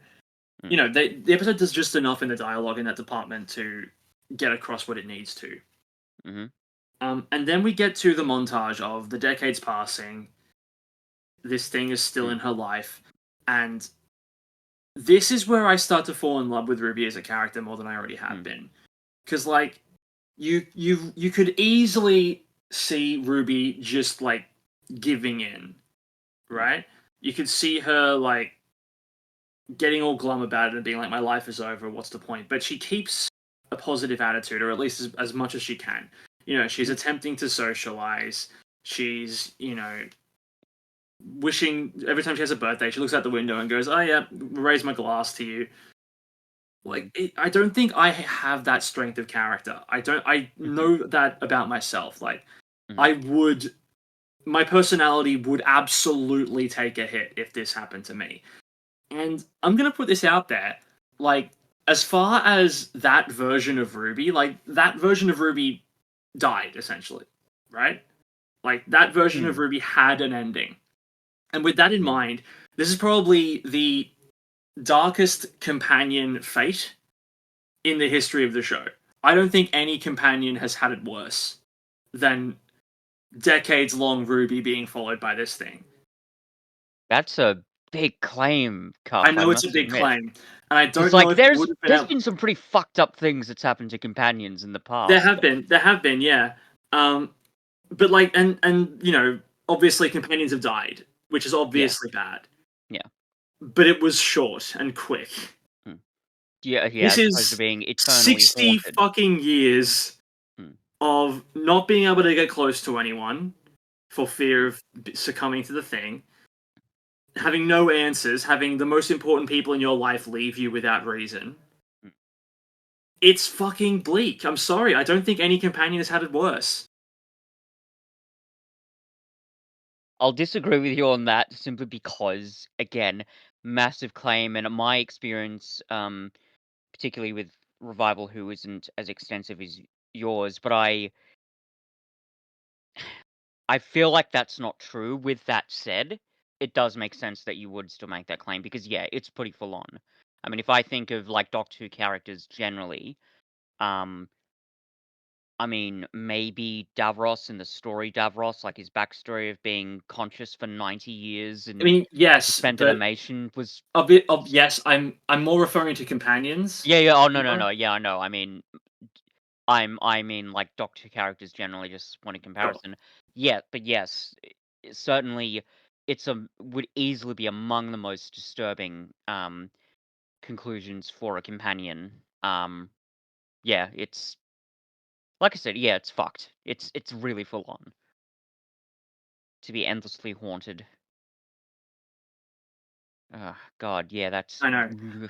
Speaker 2: Mm.
Speaker 1: the episode does just enough in the dialogue in that department to get across what it needs to.
Speaker 2: Mm-hmm.
Speaker 1: And then we get to the montage of the decades passing. This thing is still
Speaker 2: Mm.
Speaker 1: in her life, and this is where I start to fall in love with Ruby as a character more than I already have
Speaker 2: Mm.
Speaker 1: been. Because like you could easily see Ruby just like giving in,
Speaker 2: Mm.
Speaker 1: right? You could see her like getting all glum about it and being like, "My life is over. What's the point?" But she keeps a positive attitude, or at least as much as she can. She's
Speaker 2: Mm-hmm.
Speaker 1: attempting to socialize. She's wishing every time she has a birthday, she looks out the window and goes, "Oh yeah, raise my glass to you."
Speaker 2: Mm.
Speaker 1: I don't think I have that strength of character. I don't. I
Speaker 2: Mm-hmm.
Speaker 1: know that about myself. Like
Speaker 2: Mm-hmm.
Speaker 1: I would, my personality would absolutely take a hit if this happened to me. And I'm gonna put this out there, like as far as that version of Ruby, like that version of Ruby died essentially, right? Like that version of
Speaker 2: Mm.
Speaker 1: Ruby had an ending. And with that in
Speaker 2: Mm.
Speaker 1: mind, this is probably the darkest companion fate in the history of the show. I don't think any companion has had it worse than decades long Ruby being followed by this thing.
Speaker 2: That's a big claim,
Speaker 1: I
Speaker 2: Cuff, I
Speaker 1: know it's a
Speaker 2: must
Speaker 1: big
Speaker 2: admit.
Speaker 1: claim, and I
Speaker 2: Because
Speaker 1: don't know
Speaker 2: like
Speaker 1: if it would
Speaker 2: there's
Speaker 1: have been
Speaker 2: there's
Speaker 1: able.
Speaker 2: been some pretty fucked up things that's happened to companions in the
Speaker 1: There
Speaker 2: past.
Speaker 1: have been, yeah. Um, but like, and obviously companions have died, which is
Speaker 2: Yeah.
Speaker 1: obviously bad.
Speaker 2: Yeah.
Speaker 1: But it was short and quick.
Speaker 2: Mm. Yeah, yeah,
Speaker 1: This
Speaker 2: as opposed to
Speaker 1: is
Speaker 2: being eternally
Speaker 1: 60
Speaker 2: haunted.
Speaker 1: fucking years
Speaker 2: Mm.
Speaker 1: of not being able to get close to anyone for fear of succumbing to the thing, having no answers, having the most important people in your life leave you without reason.
Speaker 2: Mm.
Speaker 1: It's fucking bleak. I'm sorry. I don't think any companion has had it worse.
Speaker 2: I'll disagree with you on that simply because, again, massive claim, and in my experience, particularly with Revival, who isn't as extensive as yours, but I feel like that's not true. With that said, it does make sense that you would still make that claim because, yeah, it's pretty full on. I mean, if I think of like Doctor Who characters generally, um, I mean, maybe Davros in the story Davros, like his backstory of being conscious for 90 years
Speaker 1: I
Speaker 2: and
Speaker 1: mean, yes,
Speaker 2: suspended
Speaker 1: but
Speaker 2: animation was.
Speaker 1: a bit of yes. I'm more referring to companions.
Speaker 2: Yeah, yeah. Oh no, no, no. Yeah, I know. I mean, I mean, like Doctor Who characters generally, just point in
Speaker 1: Sure.
Speaker 2: comparison. Yeah, but yes, certainly, would easily be among the most disturbing conclusions for a companion. Yeah, it's like I said. Yeah, it's fucked. It's really full on to be endlessly haunted. God, yeah, that's.
Speaker 1: I know.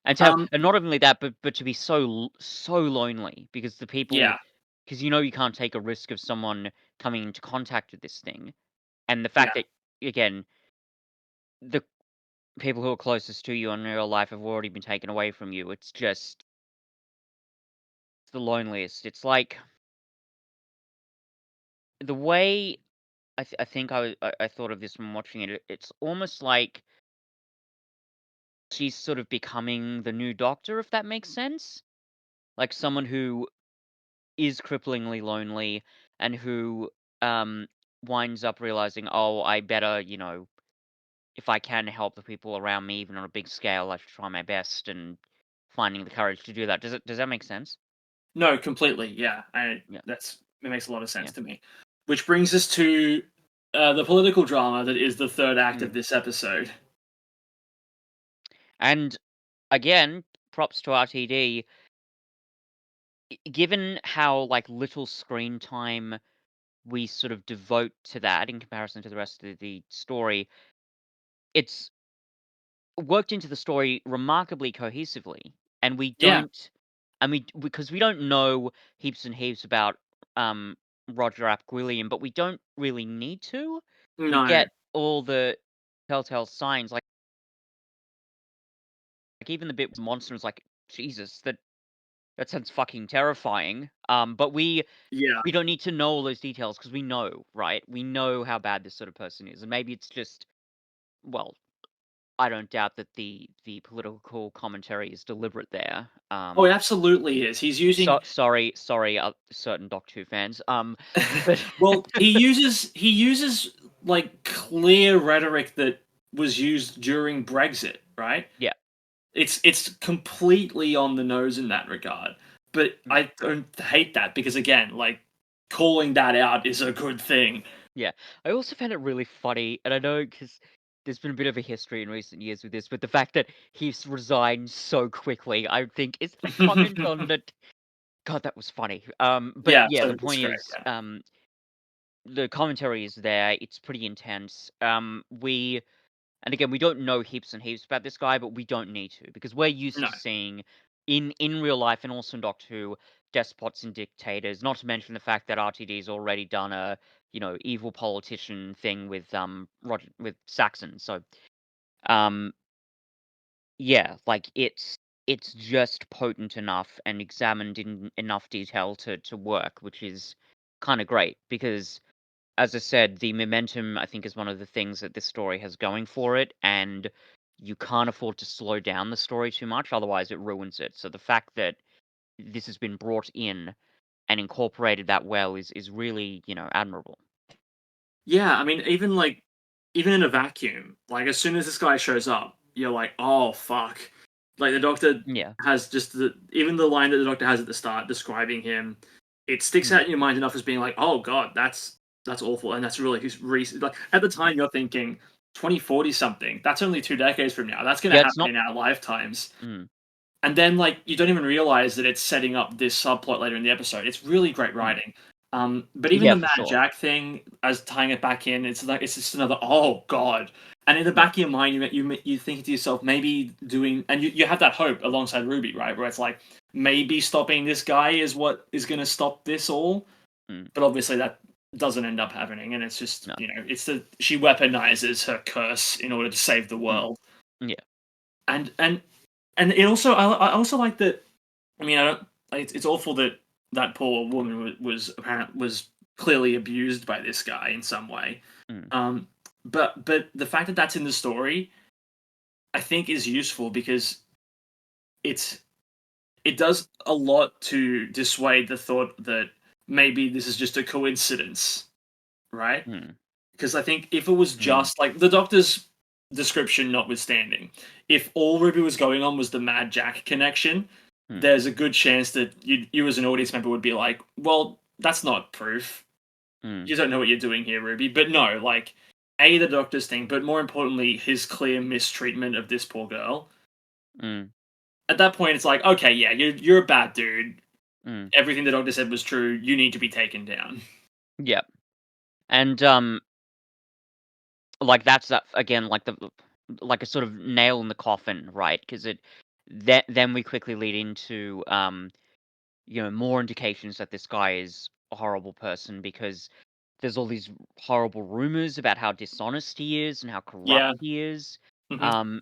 Speaker 2: And to have,
Speaker 1: um,
Speaker 2: and not only that, but to be so lonely because the people,
Speaker 1: yeah,
Speaker 2: because you can't take a risk of someone coming into contact with this thing, and the
Speaker 1: yeah.
Speaker 2: fact that again the people who are closest to you in real life have already been taken away from you. It's just the loneliest. It's like the way I think I thought of this when watching it. It's almost like she's sort of becoming the new Doctor, if that makes sense. Like someone who is cripplingly lonely and who um winds up realizing, oh, I better, if I can help the people around me, even on a big scale, I should try my best and finding the courage to do that. Does that make sense?
Speaker 1: No, completely. Yeah,
Speaker 2: Yeah,
Speaker 1: it makes a lot of sense
Speaker 2: yeah.
Speaker 1: to me. Which brings us to the political drama that is the third act
Speaker 2: Mm.
Speaker 1: of this episode.
Speaker 2: And again, props to RTD. Given how like little screen time we sort of devote to that in comparison to the rest of the story, it's worked into the story remarkably cohesively, and we
Speaker 1: Yeah,
Speaker 2: don't. I mean, because we don't know heaps and heaps about um, Roger Ap Gwilliam, but we don't really need to. We
Speaker 1: no,
Speaker 2: get all the telltale signs, like even the bit with monsters, like Jesus, that That sounds fucking terrifying. But
Speaker 1: Yeah.
Speaker 2: we don't need to know all those details because we know, right? We know how bad this sort of person is, and maybe it's just well, I don't doubt that the political commentary is deliberate there.
Speaker 1: Oh, it absolutely is. He's using
Speaker 2: Sorry, certain Doctor Who fans. But
Speaker 1: well, he uses like clear rhetoric that was used during Brexit, right?
Speaker 2: yeah,
Speaker 1: It's completely on the nose in that regard. But
Speaker 2: mm,
Speaker 1: I don't hate that because again, like calling that out is a good thing.
Speaker 2: yeah. I also found it really funny, and I know because there's been a bit of a history in recent years with this, but the fact that he's resigned so quickly, I think, is the comment on it. God, that was funny. But
Speaker 1: Yeah,
Speaker 2: yeah,
Speaker 1: so
Speaker 2: the
Speaker 1: it's
Speaker 2: point
Speaker 1: great.
Speaker 2: is,
Speaker 1: Yeah.
Speaker 2: the commentary is there. It's pretty intense. And again, we don't know heaps and heaps about this guy, but we don't need to because we're used
Speaker 1: No.
Speaker 2: to seeing in real life and also in Doctor Who despots and dictators. Not to mention the fact that RTD's already done a evil politician thing with Roger with Saxon. So um yeah, like it's just potent enough and examined in enough detail to work, which is kind of great because as I said, the momentum I think is one of the things that this story has going for it, and you can't afford to slow down the story too much, otherwise it ruins it. So the fact that this has been brought in and incorporated that well is really, admirable.
Speaker 1: Yeah, I mean, even in a vacuum, like as soon as this guy shows up, you're like, oh fuck. Like the doctor
Speaker 2: Yeah.
Speaker 1: has just even the line that the doctor has at the start describing him, it sticks
Speaker 2: Mm.
Speaker 1: out in your mind enough as being like, oh god, that's awful, and that's really recent. Like at the time, you're thinking 2040 something. That's only 2 decades from now. That's going to
Speaker 2: Yeah, it's
Speaker 1: happen
Speaker 2: not.
Speaker 1: in our lifetimes.
Speaker 2: Mm.
Speaker 1: And then like you don't even realize that it's setting up this subplot later in the episode. It's really great
Speaker 2: Mm.
Speaker 1: writing. But even
Speaker 2: Yeah,
Speaker 1: the
Speaker 2: for
Speaker 1: Mad
Speaker 2: sure.
Speaker 1: Jack thing, as tying it back in, it's like it's just another oh god. And in the
Speaker 2: Yeah.
Speaker 1: back of your mind, you think to yourself, maybe doing, and you have that hope alongside Ruby, right? Where it's like maybe stopping this guy is what is going to stop this all.
Speaker 2: Mm.
Speaker 1: But obviously that doesn't end up happening, and it's just
Speaker 2: No.
Speaker 1: it's the she weaponizes her curse in order to save the
Speaker 2: Mm.
Speaker 1: world.
Speaker 2: Yeah.
Speaker 1: And it also I also like that. I mean, I don't. It's awful that that poor woman was clearly abused by this guy in some way.
Speaker 2: Mm.
Speaker 1: Um, but the fact that that's in the story, I think, is useful because it's it does a lot to dissuade the thought that maybe this is just a coincidence, right?
Speaker 2: Mm.
Speaker 1: Because I think if it was
Speaker 2: Mm.
Speaker 1: just like the doctor's description notwithstanding, if all Ruby was going on was the Mad Jack connection,
Speaker 2: Mm.
Speaker 1: there's a good chance that you as an audience member would be like, well, that's not proof.
Speaker 2: Mm.
Speaker 1: You don't know what you're doing here, Ruby. But no, like, A, the doctor's thing, but more importantly, his clear mistreatment of this poor girl.
Speaker 2: Mm.
Speaker 1: At that point, it's like, okay, yeah, you're a bad dude.
Speaker 2: Mm.
Speaker 1: Everything the doctor said was true. You need to be taken down.
Speaker 2: Yeah. And like that's that again, like a sort of nail in the coffin, right? Because then we quickly lead into more indications that this guy is a horrible person because there's all these horrible rumors about how dishonest he is and how corrupt
Speaker 1: Yeah.
Speaker 2: he is.
Speaker 1: Hmm.
Speaker 2: Um,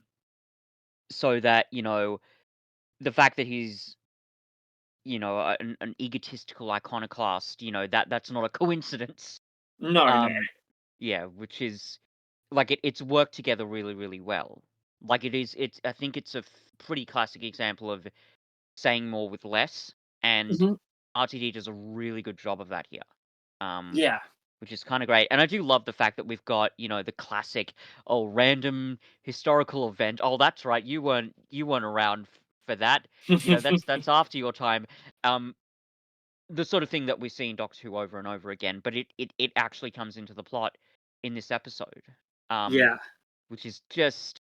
Speaker 2: so that the fact that he's an egotistical iconoclast, that's not a coincidence.
Speaker 1: No, no.
Speaker 2: Um, yeah, which is like it's worked together really, really well. Like it's I think it's a pretty classic example of saying more with less, and
Speaker 1: Hmm.
Speaker 2: RTD does a really good job of that here. Um,
Speaker 1: Yeah.
Speaker 2: which is kind of great. And I do love the fact that we've got, the classic, oh, random historical event. Oh, that's right, you weren't around for that. That's after your time. Um, the sort of thing that we see in Doctor Who over and over again, but it actually comes into the plot in this episode. Um,
Speaker 1: Yeah.
Speaker 2: which is just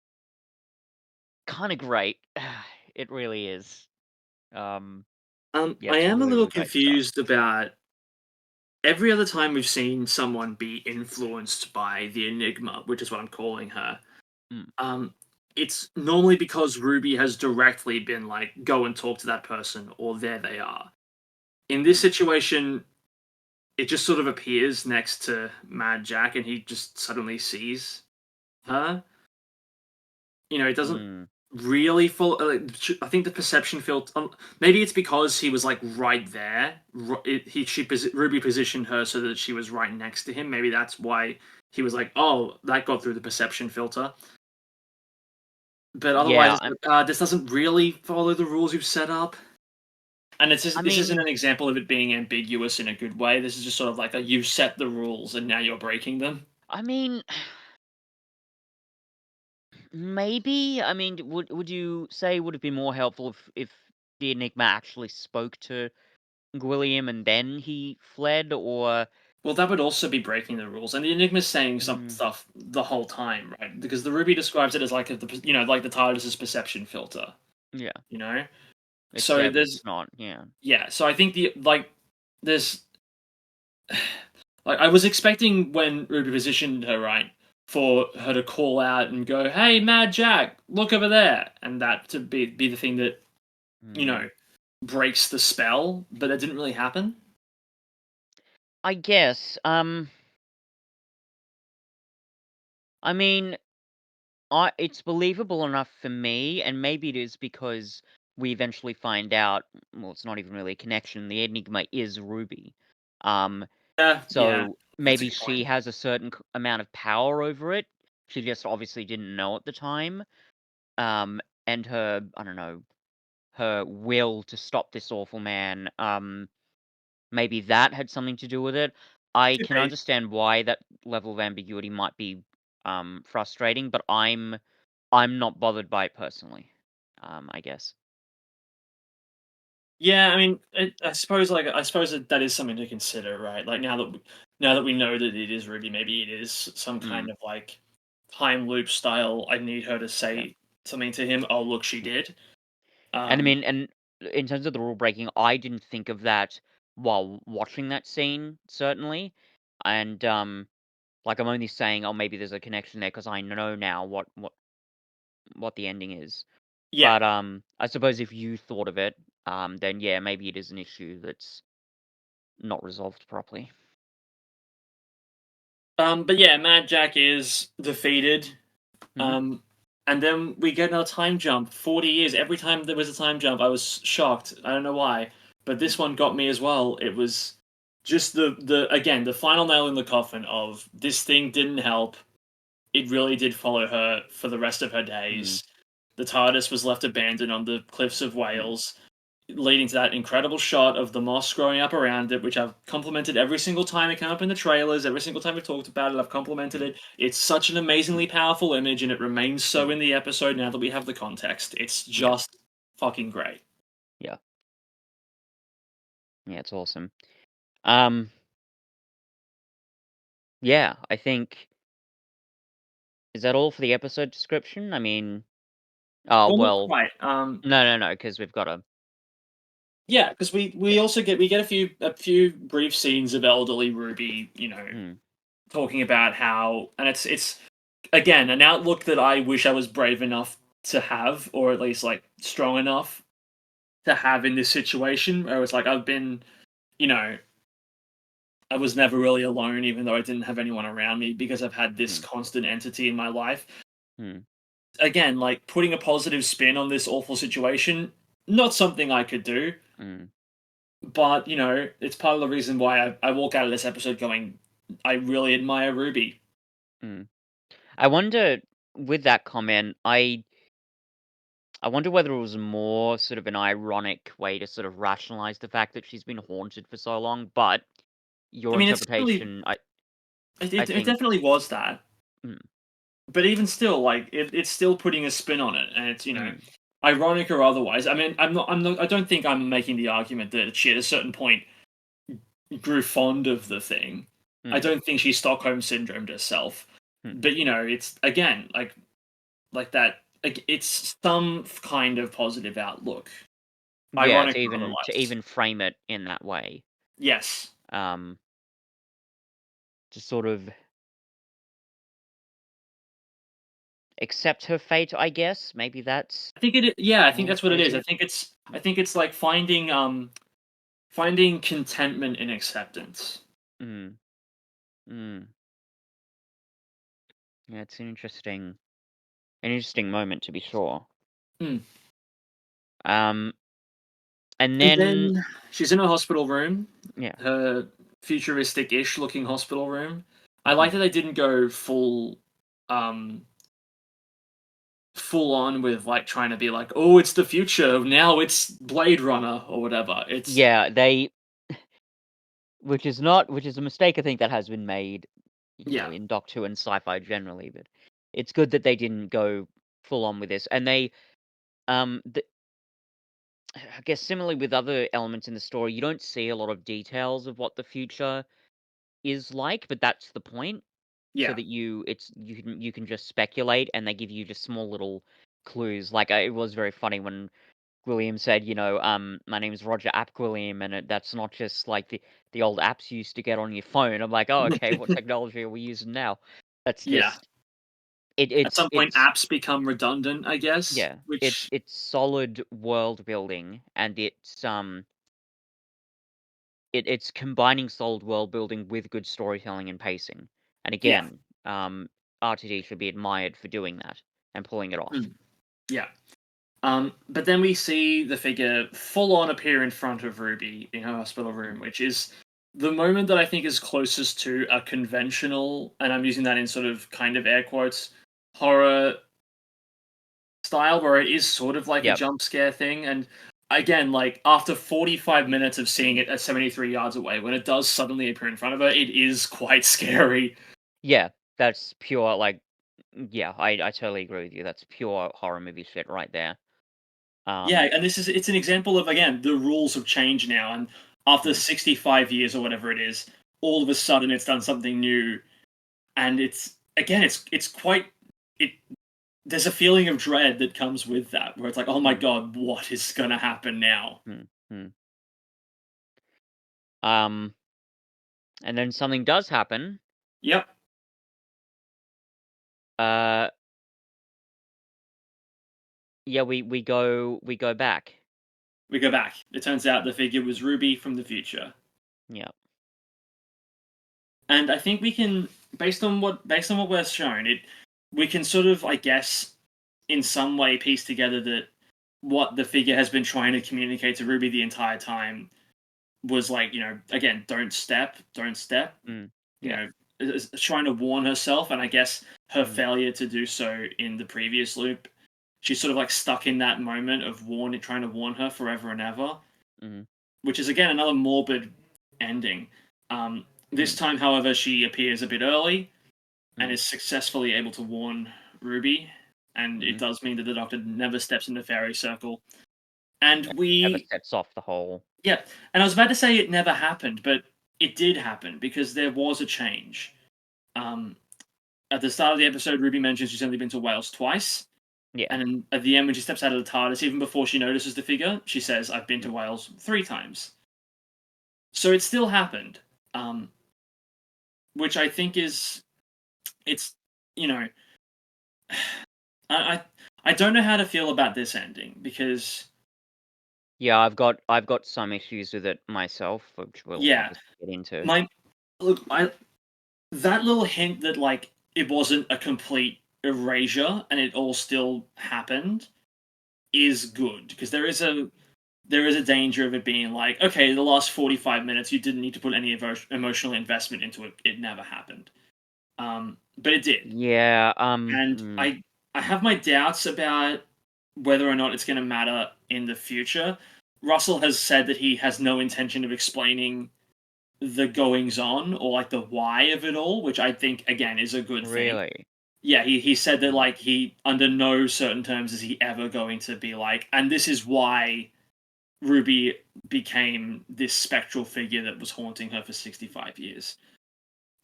Speaker 2: kind of great. It really is. Um, yeah,
Speaker 1: I
Speaker 2: it's
Speaker 1: am a
Speaker 2: really,
Speaker 1: little
Speaker 2: really great stuff.
Speaker 1: confused about every other time we've seen someone be influenced by the Enigma, which is what I'm calling her.
Speaker 2: Mm,
Speaker 1: Um, it's normally because Ruby has directly been like, go and talk to that person, or there they are. In this
Speaker 2: mm,
Speaker 1: situation, it just sort of appears next to Mad Jack, and he just suddenly sees her. It doesn't.
Speaker 2: mm.
Speaker 1: really full. I think the perception filter. Maybe it's because he was like right there. Ruby positioned her so that she was right next to him. Maybe that's why he was like, "Oh, that got through the perception filter." But otherwise,
Speaker 2: Yeah,
Speaker 1: it's like, this doesn't really follow the rules you've set up. And
Speaker 2: I
Speaker 1: this isn't
Speaker 2: mean,
Speaker 1: an example of it being ambiguous in a good way. This is just sort of like a you set the rules and now you're breaking them.
Speaker 2: I mean, maybe. I mean, would you say would have been more helpful if the Enigma actually spoke to William and then he fled, or
Speaker 1: Well, that would also be breaking the rules, and the Enigma's saying some
Speaker 2: mm,
Speaker 1: stuff the whole time, right? Because the Ruby describes it as like like the TARDIS's perception filter,
Speaker 2: yeah,
Speaker 1: you know. So
Speaker 2: except
Speaker 1: there's
Speaker 2: it's not. Yeah.
Speaker 1: yeah. So I think there's like I was expecting when Ruby positioned her right for her to call out and go, "Hey, Mad Jack, look over there," and that to be the thing that you
Speaker 2: Mm.
Speaker 1: know breaks the spell, but that didn't really happen.
Speaker 2: I guess. I mean, it's believable enough for me, and maybe it is because we eventually find out. Well, it's not even really a connection. The Enigma is Ruby. Um,
Speaker 1: Yeah, yeah,
Speaker 2: so
Speaker 1: that's a
Speaker 2: maybe
Speaker 1: good
Speaker 2: she
Speaker 1: point.
Speaker 2: has a certain amount of power over it. She just obviously didn't know at the time. And her, I don't know, her will to stop this awful man. Maybe that had something to do with it. I
Speaker 1: Could
Speaker 2: can
Speaker 1: be.
Speaker 2: understand why that level of ambiguity might be frustrating, but I'm not bothered by it personally. I guess.
Speaker 1: Yeah, I mean, I suppose that is something to consider, right? Like now that we know that it is Ruby, maybe it is some
Speaker 2: Mm,
Speaker 1: kind of like time loop style. I need her to
Speaker 2: yeah.
Speaker 1: say something to him. Oh, look, she did.
Speaker 2: And I
Speaker 1: Um,
Speaker 2: mean, and in terms of the rule breaking, I didn't think of that while watching that scene, certainly. And like I'm only saying, oh, maybe there's a connection there because I know now what the ending is.
Speaker 1: yeah.
Speaker 2: But I suppose if you thought of it, then yeah, maybe it is an issue that's not resolved properly.
Speaker 1: But yeah, Mad Jack is defeated.
Speaker 2: Hmm.
Speaker 1: Um, and then we get another time jump. 40 years. Every time there was a time jump, I was shocked. I don't know why, but this one got me as well. It was just the again the final nail in the coffin of this thing didn't help. It really did follow her for the rest of her
Speaker 2: Mm,
Speaker 1: days. The TARDIS was left abandoned on the cliffs of
Speaker 2: mm,
Speaker 1: Wales, leading to that incredible shot of the moss growing up around it, which I've complimented every single time it came up in the trailers, every single time we've talked about it, I've complimented
Speaker 2: mm,
Speaker 1: it. It's such an amazingly powerful image, and it remains so
Speaker 2: mm.
Speaker 1: in the episode now that we have the context. It's
Speaker 2: Yeah,
Speaker 1: just fucking great.
Speaker 2: yeah, yeah. It's awesome. Um, yeah, I think is that all for the episode description? I mean, oh
Speaker 1: Well, not
Speaker 2: well,
Speaker 1: quite.
Speaker 2: no, because we've got a
Speaker 1: Yeah, because we
Speaker 2: yeah.
Speaker 1: also get a few brief scenes of elderly Ruby,
Speaker 2: Mm,
Speaker 1: talking about how, and it's again an outlook that I wish I was brave enough to have, or at least like strong enough to have in this situation. Where it's like I've been, you know, I was never really alone, even though I didn't have anyone around me because I've had this
Speaker 2: mm,
Speaker 1: constant entity in my life.
Speaker 2: mm,
Speaker 1: Again, like putting a positive spin on this awful situation, not something I could do,
Speaker 2: mm,
Speaker 1: but it's part of the reason why I walk out of this episode going, I really admire Ruby.
Speaker 2: mm. I wonder with that comment, I wonder whether it was more sort of an ironic way to sort of rationalize the fact that she's been haunted for so long, but
Speaker 1: I
Speaker 2: your
Speaker 1: mean, it's definitely
Speaker 2: interpretation, I
Speaker 1: it
Speaker 2: think,
Speaker 1: definitely was that,
Speaker 2: mm,
Speaker 1: but even still, like it's still putting a spin on it, and it's
Speaker 2: mm,
Speaker 1: ironic or otherwise. I mean, I'm not. I don't think I'm making the argument that she at a certain point grew fond of the thing. I
Speaker 2: mm,
Speaker 1: don't think she Stockholm syndromed herself,
Speaker 2: mm.
Speaker 1: but it's again like that. Like, it's some kind of positive outlook,
Speaker 2: Yeah,
Speaker 1: ironic or
Speaker 2: to
Speaker 1: otherwise.
Speaker 2: even frame it in that way,
Speaker 1: Yes,
Speaker 2: um, to sort of accept her fate, I guess. Maybe that's
Speaker 1: I think it. Yeah, I think
Speaker 2: how to
Speaker 1: that's what it
Speaker 2: phrase
Speaker 1: is.
Speaker 2: it.
Speaker 1: I think it's like finding contentment in acceptance.
Speaker 2: Mm, mm. Yeah, it's an interesting moment to be sure.
Speaker 1: Hmm.
Speaker 2: Um, and
Speaker 1: And
Speaker 2: then
Speaker 1: then she's in a hospital room,
Speaker 2: yeah,
Speaker 1: her futuristic-ish looking hospital room. I like
Speaker 2: mhm.
Speaker 1: that they didn't go um, full on with like trying to be like, oh, it's the future now, it's Blade Runner or whatever. It's
Speaker 2: Yeah, which is a mistake I think that has been made,
Speaker 1: yeah,
Speaker 2: in Doctor Who and sci-fi generally, but it's good that they didn't go full on with this. And they, the I guess similarly with other elements in the story, you don't see a lot of details of what the future is like, but that's the point, so
Speaker 1: yeah,
Speaker 2: that you can just speculate, and they give you just small little clues. Like, it was very funny when William said, "My name's Roger App William," and that's not just like the old apps you used to get on your phone. I'm like, "Oh, okay, what technology are we using now?" That's
Speaker 1: yeah.
Speaker 2: just
Speaker 1: At some point,
Speaker 2: it's
Speaker 1: apps become redundant, I guess.
Speaker 2: yeah,
Speaker 1: Which
Speaker 2: it's solid world building, and it's combining solid world building with good storytelling and pacing. And
Speaker 1: yeah,
Speaker 2: again, RTD should be admired for doing that and pulling it off.
Speaker 1: mm, yeah. But then we see the figure full on appear in front of Ruby in her hospital room,
Speaker 2: Mm.
Speaker 1: which is the moment that I think is closest to a conventional, and I'm using that in sort of kind of air quotes, horror style, where it is sort of like a
Speaker 2: Yep.
Speaker 1: jump scare thing. And again, like after 45 minutes of seeing it at 73 yards away, when it does suddenly appear in front of her, it is quite scary.
Speaker 2: Yeah, that's pure like yeah, I totally agree with you. That's pure horror movie shit right there.
Speaker 1: Yeah,
Speaker 2: Um,
Speaker 1: and it's an example of again the rules have changed now, and after
Speaker 2: mm,
Speaker 1: 65 years or whatever it is, all of a sudden it's done something new, and it's again it's quite it. There's a feeling of dread that comes with that, where it's like, oh my
Speaker 2: mm,
Speaker 1: god, what is gonna happen now?
Speaker 2: mm, mm. Um, and then something does happen.
Speaker 1: Yep,
Speaker 2: Uh, yeah, we go back.
Speaker 1: we go back. It turns out the figure was Ruby from the future.
Speaker 2: Yeah.
Speaker 1: And I think we can, based on what we're shown, we can sort of, I guess, in some way piece together that what the figure has been trying to communicate to Ruby the entire time was like, again, don't step,
Speaker 2: Mm,
Speaker 1: you
Speaker 2: yeah.
Speaker 1: know, trying to warn herself, and I guess her
Speaker 2: Mm,
Speaker 1: failure to do so in the previous loop, she's sort of like stuck in that moment of trying to warn her forever and ever,
Speaker 2: mm,
Speaker 1: which is again another morbid ending. This
Speaker 2: mm,
Speaker 1: time, however, she appears a bit early and
Speaker 2: mm,
Speaker 1: is successfully able to warn Ruby, and it
Speaker 2: mm.
Speaker 1: does mean that the Doctor never steps into Fairy Circle. And
Speaker 2: Never
Speaker 1: we,
Speaker 2: sets off the whole.
Speaker 1: yeah, and I was about to say it never happened, but it did happen because there was a change. Um, at the start of the episode, Ruby mentions she's only been to Wales twice,
Speaker 2: Yeah.
Speaker 1: and then at the end, when she steps out of the TARDIS, even before she notices the figure, she says, "I've been
Speaker 2: Mm,
Speaker 1: to Wales 3 times." So it still happened, um, which I think is it's you know I I don't know how to feel about this ending because
Speaker 2: yeah, I've got some issues with it myself, which we'll
Speaker 1: yeah,
Speaker 2: obviously get into.
Speaker 1: my look I that little hint that like it wasn't a complete erasure and it all still happened is good because there is a danger of it being like, okay, the last 45 minutes you didn't need to put any emotional investment into it, it never happened, but it did.
Speaker 2: Yeah.
Speaker 1: And I have my doubts about whether or not it's going to matter in the future. Russell has said that he has no intention of explaining the goings on or like the why of it all, which I think again is a good thing.
Speaker 2: Really.
Speaker 1: Yeah, he said that
Speaker 2: Mm,
Speaker 1: like he under no certain terms is he ever going to be like, and this is why Ruby became this spectral figure that was haunting her for 65 years.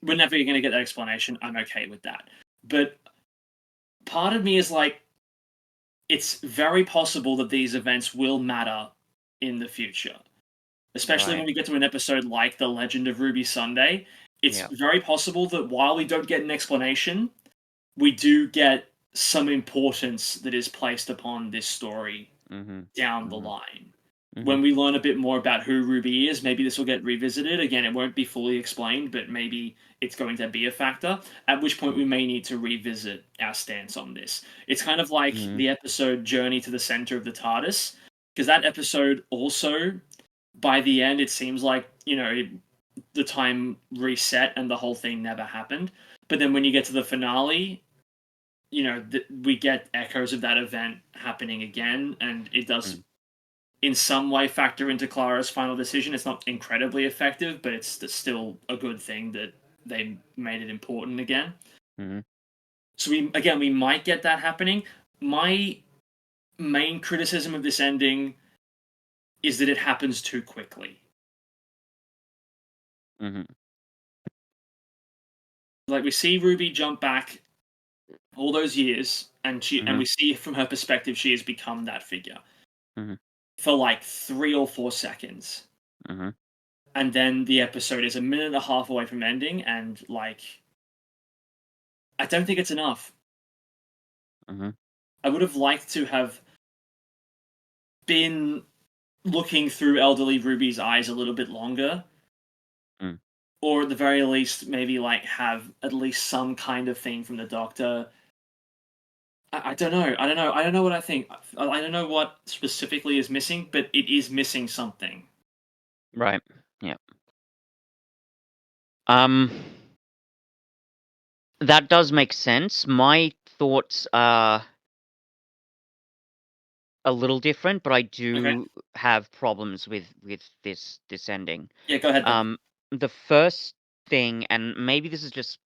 Speaker 1: We're never going to get that explanation. I'm okay with that. But part of me is like, it's very possible that these events will matter in the future, especially when
Speaker 2: right.
Speaker 1: we get to an episode like The Legend of Ruby Sunday. It's
Speaker 2: Yeah.
Speaker 1: very possible that while we don't get an explanation, we do get some importance that is placed upon this story
Speaker 2: Mhm.
Speaker 1: down the
Speaker 2: Mhm.
Speaker 1: line.
Speaker 2: Mhm.
Speaker 1: when we learn a bit more about who Ruby is, maybe this will get revisited. Again, it won't be fully explained, but maybe it's going to be a factor, at which point
Speaker 2: Mm.
Speaker 1: we may need to revisit our stance on this. It's kind of like
Speaker 2: Mhm.
Speaker 1: the episode Journey to the Center of the TARDIS, because that episode also, by the end, it seems like, the time reset and the whole thing never happened. But then when you get to the finale, we get echoes of that event happening again, and it does
Speaker 2: Mm.
Speaker 1: in some way factor into Clara's final decision. It's not incredibly effective, but it's still a good thing that they made it important again.
Speaker 2: Mhm.
Speaker 1: So we might get that happening. My main criticism of this ending is that it happens too quickly.
Speaker 2: Mhm.
Speaker 1: Like we see Ruby jump back all those years, and
Speaker 2: Mhm.
Speaker 1: we see from her perspective she has become that figure
Speaker 2: Mhm.
Speaker 1: for like 3 or 4 seconds,
Speaker 2: Mhm.
Speaker 1: and then the episode is a minute and a half away from ending, and like I don't think it's enough.
Speaker 2: Mhm.
Speaker 1: I would have liked to have been looking through elderly Ruby's eyes a little bit longer,
Speaker 2: Mm.
Speaker 1: or at the very least, maybe like have at least some kind of thing from the doctor. I don't know. I don't know. I don't know what I think. I don't know what specifically is missing, but it is missing something.
Speaker 2: Right. Yeah. Um, that does make sense. My thoughts are a little different, but I
Speaker 1: Okay.
Speaker 2: do have problems with this ending.
Speaker 1: Yeah. Go ahead then.
Speaker 2: The first thing, and maybe this is just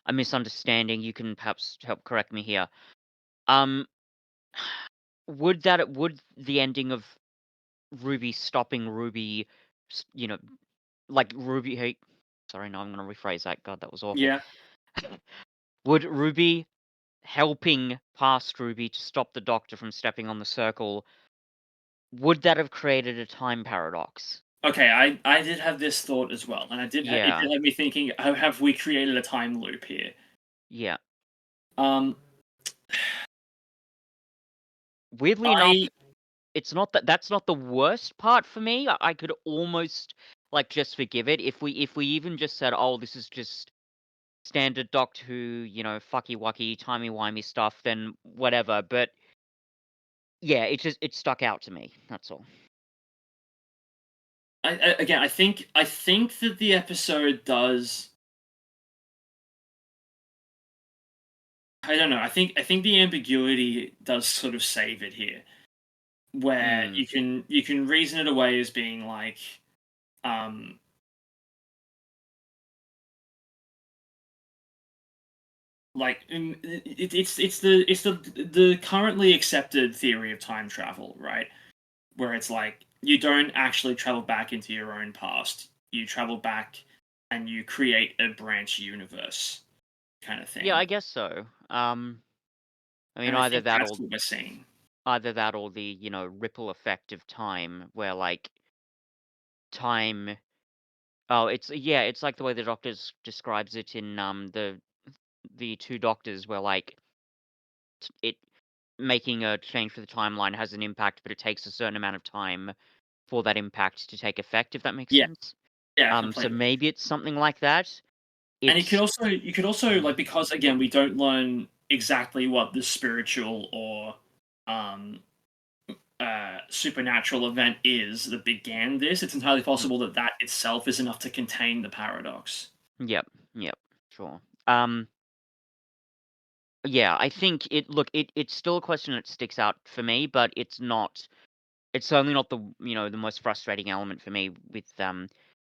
Speaker 2: a misunderstanding. You can perhaps help correct me here. Um, would the ending of Ruby stopping Ruby, you know, like Ruby? Hey, sorry, no, I'm gonna rephrase that. God, that was awful.
Speaker 1: Yeah.
Speaker 2: Would Ruby helping past Ruby to stop the Doctor from stepping on the circle, would that have created a time paradox?
Speaker 1: Okay. I did have this thought as well, and it
Speaker 2: Yeah,
Speaker 1: did have me thinking: have we created a time loop here?
Speaker 2: yeah.
Speaker 1: Um.
Speaker 2: Weirdly enough,
Speaker 1: I
Speaker 2: it's not that's not the worst part for me. I could almost like just forgive it if we even just said, "Oh, this is just standard Doctor Who, fucky wucky, timey wimey stuff," then whatever. But yeah, it stuck out to me. That's all.
Speaker 1: again, I think that the episode does. I don't know. I think the ambiguity does sort of save it here, where
Speaker 2: Mm.
Speaker 1: you can reason it away as being like, um, it's the currently accepted theory of time travel, right? Where it's like you don't actually travel back into your own past. You travel back and you create a branch universe kind of
Speaker 2: Yeah,
Speaker 1: thing.
Speaker 2: I guess so. I mean,
Speaker 1: And I think that's what we're seeing.
Speaker 2: either that or the ripple effect of time, where like time. Oh, it's like the way the Doctors describes it in the two Doctors, where like it making a change for the timeline has an impact, but it takes a certain amount of time for that impact to take effect, if that makes
Speaker 1: Yeah,
Speaker 2: sense.
Speaker 1: yeah,
Speaker 2: So
Speaker 1: completely.
Speaker 2: maybe it's something like that.
Speaker 1: And
Speaker 2: It's
Speaker 1: you could also
Speaker 2: Mhm.
Speaker 1: like, because again we don't learn exactly what the spiritual or um supernatural event is that began this. It's entirely
Speaker 2: Mhm.
Speaker 1: possible that that itself is enough to contain the paradox.
Speaker 2: Yep, yep, sure. Um, yeah, I think it's still a question that sticks out for me, but it's certainly not the most frustrating element for me with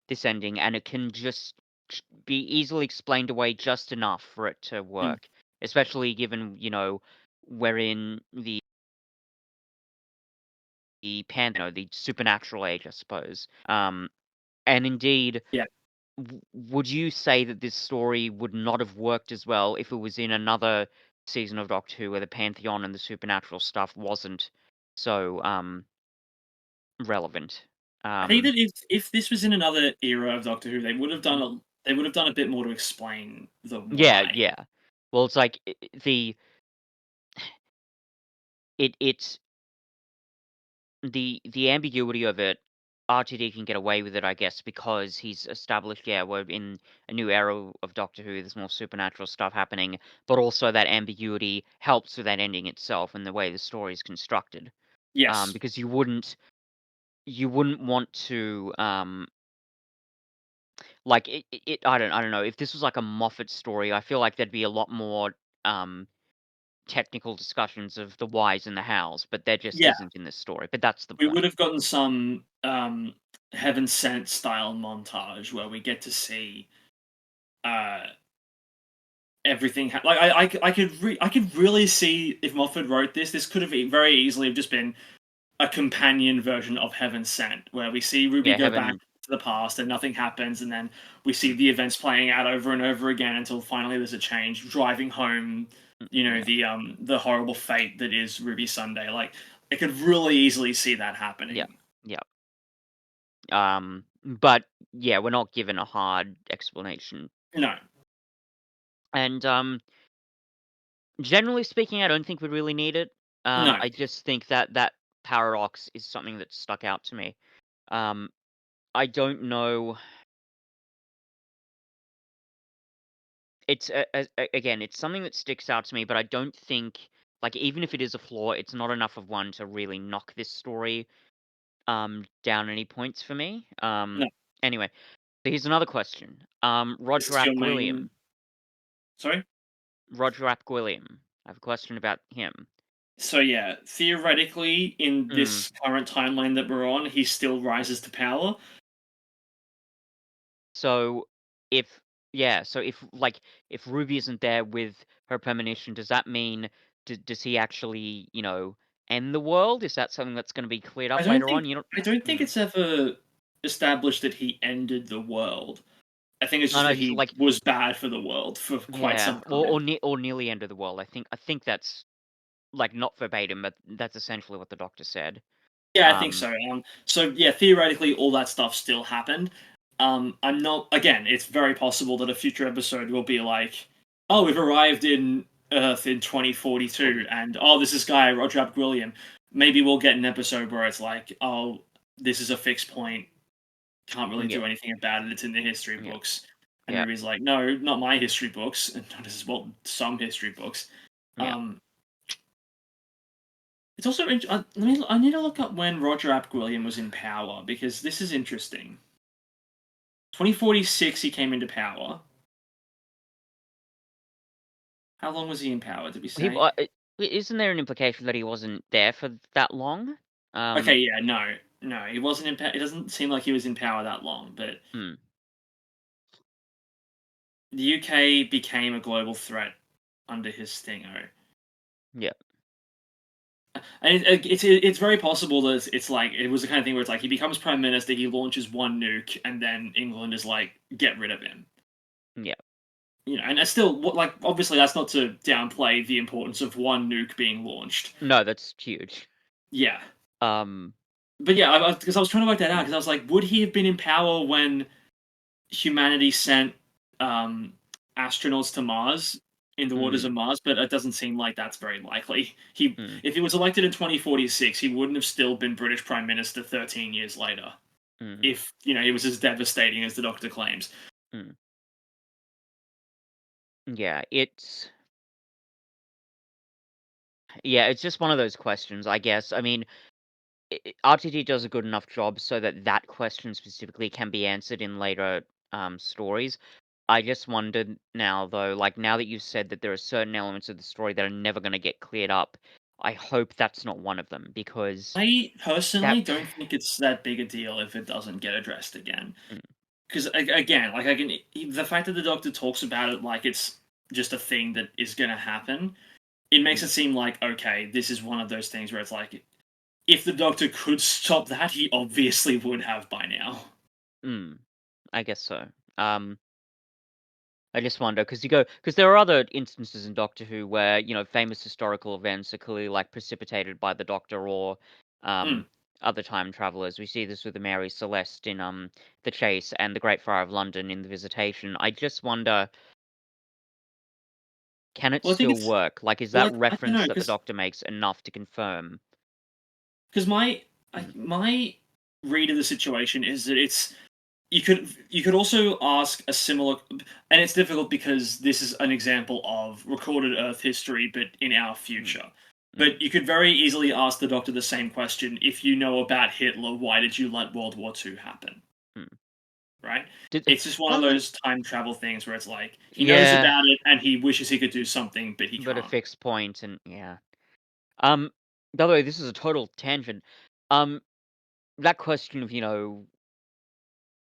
Speaker 2: this ending, and it can just be easily explained away just enough for it to
Speaker 1: Mm,
Speaker 2: work, especially given we're in the supernatural age, I suppose. And indeed,
Speaker 1: yeah.
Speaker 2: would you say that this story would not have worked as well if it was in another season of Doctor Who where the pantheon and the supernatural stuff wasn't so relevant?
Speaker 1: I think
Speaker 2: Um,
Speaker 1: that if this was in another era of Doctor Who,
Speaker 2: mhm.
Speaker 1: they would have done a bit more to explain the
Speaker 2: Yeah,
Speaker 1: why.
Speaker 2: yeah. Well, it's like it's the ambiguity of it, RTD can get away with it, I guess, because he's established, yeah, we're in a new era of Doctor Who. There's more supernatural stuff happening, but also that ambiguity helps with that ending itself and the way the story is constructed.
Speaker 1: Yes.
Speaker 2: Because you wouldn't want to like I don't know if this was like a Moffat story. I feel like there'd be a lot more um technical discussions of the whys and the hows, but there just
Speaker 1: Yeah.
Speaker 2: isn't in this story. But that's the
Speaker 1: We
Speaker 2: point.
Speaker 1: would have gotten some Heaven Sent style montage where we get to see uh everything like I could really see if Moffat wrote this. This could have very easily have just been a companion version of Heaven Sent, where we see Ruby
Speaker 2: Yeah,
Speaker 1: go back
Speaker 2: heaven.
Speaker 1: to the past and nothing happens, and then we see
Speaker 2: Mm,
Speaker 1: the events playing out over and over again until finally there's a change, driving home,
Speaker 2: yeah,
Speaker 1: the horrible fate that is Ruby Sunday. Like I could really easily see that
Speaker 2: yeah,
Speaker 1: happening.
Speaker 2: yeah. But yeah, we're not given a hard explanation.
Speaker 1: No,
Speaker 2: And generally speaking, I don't think we really need it.
Speaker 1: no,
Speaker 2: I just think that that paradox is something that stuck out to me. Um, I don't know. It's again, it's something that sticks out to me, but I don't think like even if it is a flaw, it's not enough of one to really knock this story down any points for me.
Speaker 1: no.
Speaker 2: Anyway, so here's another question.
Speaker 1: This is your main. Sorry.
Speaker 2: Roger William. I have a question about him.
Speaker 1: So yeah, theoretically, in
Speaker 2: Hmm.
Speaker 1: this current timeline that we're on, he still rises to power.
Speaker 2: So if yeah, so if like if Ruby isn't there with her premonition, does that mean does he actually end the world? Is that something that's going to be cleared
Speaker 1: I
Speaker 2: up
Speaker 1: don't
Speaker 2: later
Speaker 1: think
Speaker 2: on? You don't.
Speaker 1: I don't think
Speaker 2: Hmm.
Speaker 1: it's ever established that he ended the world. I think it's
Speaker 2: No,
Speaker 1: just
Speaker 2: no,
Speaker 1: that
Speaker 2: just
Speaker 1: he
Speaker 2: like
Speaker 1: was bad for the world for quite
Speaker 2: yeah,
Speaker 1: some
Speaker 2: or
Speaker 1: time.
Speaker 2: or nearly end of the world. I think that's like not verbatim, but that's essentially what the doctor said.
Speaker 1: Yeah, I think
Speaker 2: Um,
Speaker 1: so. So yeah, theoretically, all that stuff still happened. I'm not. Again, it's very possible that a future episode will be like, "Oh, we've arrived in Earth in 2042,
Speaker 2: 40.
Speaker 1: and oh, this is guy Roger William." Maybe we'll get an episode where it's like, "Oh, this is a fixed point. Can't really
Speaker 2: Yeah,
Speaker 1: do anything about it. It's in the history
Speaker 2: yeah,
Speaker 1: books." And
Speaker 2: yeah,
Speaker 1: Ruby's like, "No, not my history books. And not as well some history books."
Speaker 2: yeah.
Speaker 1: Um, it's also I need to look up when Roger Ap Gwilliam was in power because this is interesting. 2046, he came into power. How long was he in power? Did we
Speaker 2: He
Speaker 1: say?
Speaker 2: isn't there an implication that he wasn't there for that long?
Speaker 1: Okay,
Speaker 2: Um,
Speaker 1: yeah, no, no, he wasn't in. It doesn't seem like he was in power that long. But
Speaker 2: hmm,
Speaker 1: the UK became a global threat under his stingo.
Speaker 2: yeah,
Speaker 1: And it's very possible that it's like it was the kind of thing where it's like he becomes prime minister, he launches one nuke, and then England is like, get rid of him.
Speaker 2: yeah.
Speaker 1: And it's still like obviously that's not to downplay the importance of one nuke being launched.
Speaker 2: No, that's huge.
Speaker 1: Yeah,
Speaker 2: Um,
Speaker 1: but yeah, because I was trying to work that out
Speaker 2: hmm,
Speaker 1: because I was like, would he have been in power when humanity sent um, astronauts to Mars in the waters of
Speaker 2: hmm,
Speaker 1: Mars? But it doesn't seem like that's very likely.
Speaker 2: hmm,
Speaker 1: If he was elected in 2046, he wouldn't have still been British Prime Minister 13 years later.
Speaker 2: hmm,
Speaker 1: If he was as devastating as the Doctor claims.
Speaker 2: hmm. Yeah, it's just one of those questions, I guess. I mean, RTD does a good enough job so that that question specifically can be answered in later stories. I just wondered now, though, like now that you've said that there are certain elements of the story that are never going to get cleared up, I hope that's not one of them because
Speaker 1: I
Speaker 2: that.
Speaker 1: personally don't think it's that big a deal if it doesn't get addressed again.
Speaker 2: Mm,
Speaker 1: Because again, like the fact that the Doctor talks about it like it's just a thing that is going to happen, it makes it
Speaker 2: mm,
Speaker 1: seem like okay, this is one of those things where it's like if the Doctor could stop that, he obviously would have by now.
Speaker 2: mm, I guess so. Um, I just wonder because there are other instances in Doctor Who where famous historical events are clearly like precipitated by the Doctor or
Speaker 1: Mm.
Speaker 2: um, other time travelers. We see this with the Mary Celeste in The Chase and the Great Fire of London in The Visitation. I just wonder, can it
Speaker 1: Well, I think
Speaker 2: still
Speaker 1: it's
Speaker 2: work? Like, is
Speaker 1: well,
Speaker 2: that
Speaker 1: I don't know
Speaker 2: reference that the Doctor makes enough to confirm?
Speaker 1: because my My read of the situation is that it's you could also ask a similar, and it's difficult because this is an example of recorded Earth history, but in our
Speaker 2: Mm,
Speaker 1: future.
Speaker 2: mm,
Speaker 1: But you could very easily ask the Doctor the same question: if you know about Hitler, why did you let World War II happen?
Speaker 2: mm.
Speaker 1: Right?
Speaker 2: Did
Speaker 1: It's just one
Speaker 2: by
Speaker 1: of
Speaker 2: the way,
Speaker 1: those time travel things where it's like he knows
Speaker 2: yeah,
Speaker 1: about it and he wishes he could do something, but he
Speaker 2: but a
Speaker 1: can't.
Speaker 2: fixed point, and yeah. Um, by the way, this is a total tangent. Um, that question of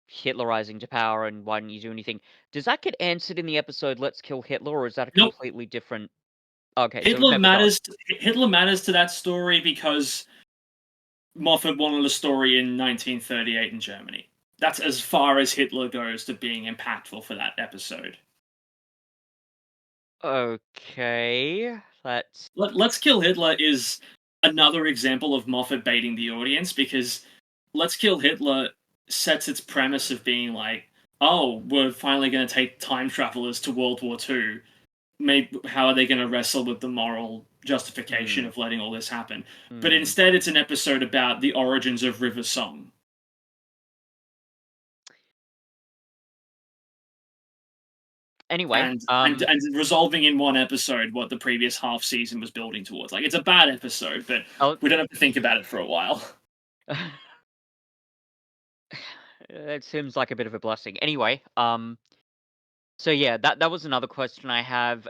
Speaker 2: Hitlerizing to power and why didn't you do anything? Does that get answered in the episode "Let's Kill Hitler," or is that a
Speaker 1: Nope.
Speaker 2: completely different? Okay, so it
Speaker 1: Hitler
Speaker 2: never does.
Speaker 1: matters. Hitler matters to that story because Moffat wanted a story in 1938 in Germany. That's as far as Hitler goes to being impactful for that episode.
Speaker 2: Okay, that's
Speaker 1: Let's Kill Hitler is another example of Moffat baiting the audience because Let's Kill Hitler sets its premise of being like, oh, we're finally going to take time travelers to World War II. Maybe how are they going to wrestle with the moral justification
Speaker 2: mm,
Speaker 1: of letting all this happen? But
Speaker 2: mm.
Speaker 1: instead, it's an episode about the origins of River Song.
Speaker 2: Anyway,
Speaker 1: And resolving in one episode what the previous half season was building towards. Like it's a bad episode, but
Speaker 2: I'll,
Speaker 1: we don't have to think about it for a while.
Speaker 2: it seems like a bit of a blessing. Anyway, so yeah, that was another question I have.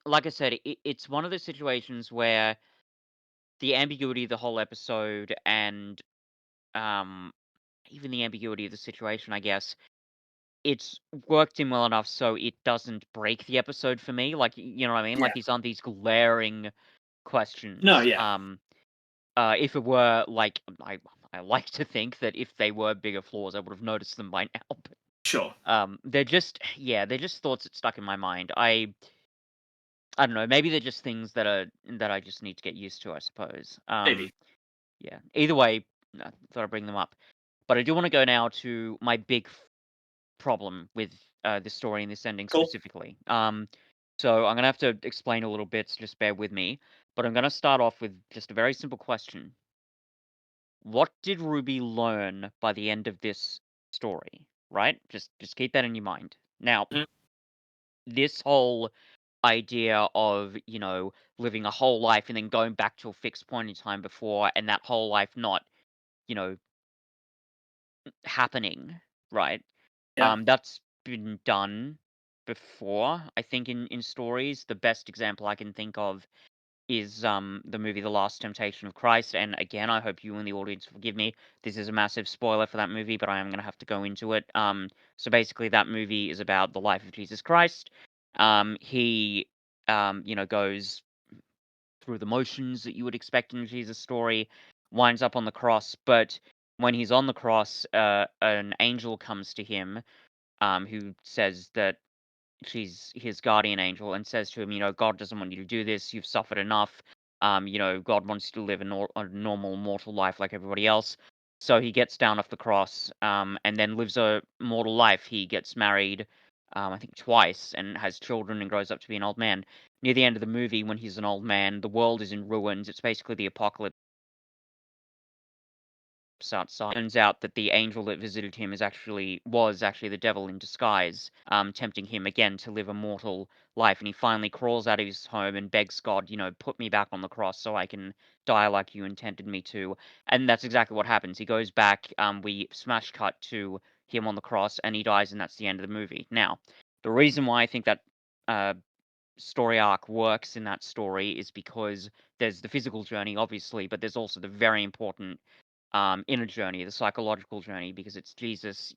Speaker 2: Like I said, it's one of those situations where the ambiguity of the whole episode and um even the ambiguity of the situation, I guess, it's worked in well enough so it doesn't break the episode for me. Like, you know what I mean? Like
Speaker 1: Yeah.
Speaker 2: these aren't these glaring
Speaker 1: No,
Speaker 2: questions.
Speaker 1: yeah.
Speaker 2: If it were like I like to think that if they were bigger flaws, I would have noticed them by now.
Speaker 1: Sure.
Speaker 2: They're just yeah, they're just thoughts that stuck in my mind. I don't know, maybe they're just things that I just need to get used to, I suppose.
Speaker 1: Maybe.
Speaker 2: Yeah. Either way, I thought I'd bring them up. But I do want to go now to my big problem with this story and this ending
Speaker 1: Cool.
Speaker 2: specifically. So I'm gonna have to explain a little bit, so just bear with me. But I'm gonna start off with just a very simple question. What did Ruby learn by the end of this story? Right? Just keep that in your mind. Now,
Speaker 1: Mhm.
Speaker 2: this whole idea of, living a whole life and then going back to a fixed point in time before and that whole life not, you know, happening, right?
Speaker 1: Yeah.
Speaker 2: That's been done before, I think, in stories. The best example I can think of is the movie The Last Temptation of Christ. And again, I hope you and the audience forgive me. This is a massive spoiler for that movie, but I am gonna have to go into it. So basically that movie is about the life of Jesus Christ. He goes through the motions that you would expect in Jesus' story, winds up on the cross, but when he's on the cross, an angel comes to him, who says that she's his guardian angel and says to him, God doesn't want you to do this. You've suffered enough. God wants you to live a normal mortal life like everybody else. So he gets down off the cross, and then lives a mortal life. He gets married, I think twice, and has children and grows up to be an old man. Near the end of the movie, when he's an old man, the world is in ruins. It's basically the apocalypse outside. Turns out that the angel that visited him was actually the devil in disguise, tempting him again to live a mortal life. And he finally crawls out of his home and begs God, put me back on the cross so I can die like you intended me to. And that's exactly what happens. He goes back. We smash cut to him on the cross, and he dies, and that's the end of the movie. Now, the reason why I think that uh, story arc works in that story is because there's the physical journey, obviously, but there's also the very important inner journey, the psychological journey, because it's Jesus,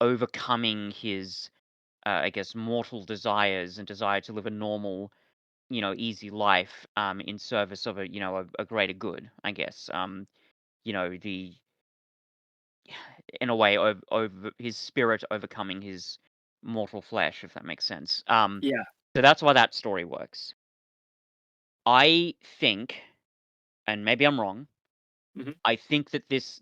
Speaker 2: overcoming his, I guess, mortal desires and desire to live a normal, easy life, in service of a greater good, I guess. The in a way over his spirit overcoming his mortal flesh, if that makes sense.
Speaker 1: Yeah.
Speaker 2: So that's why that story works. I think, and maybe I'm wrong,
Speaker 1: Hmm.
Speaker 2: I think that this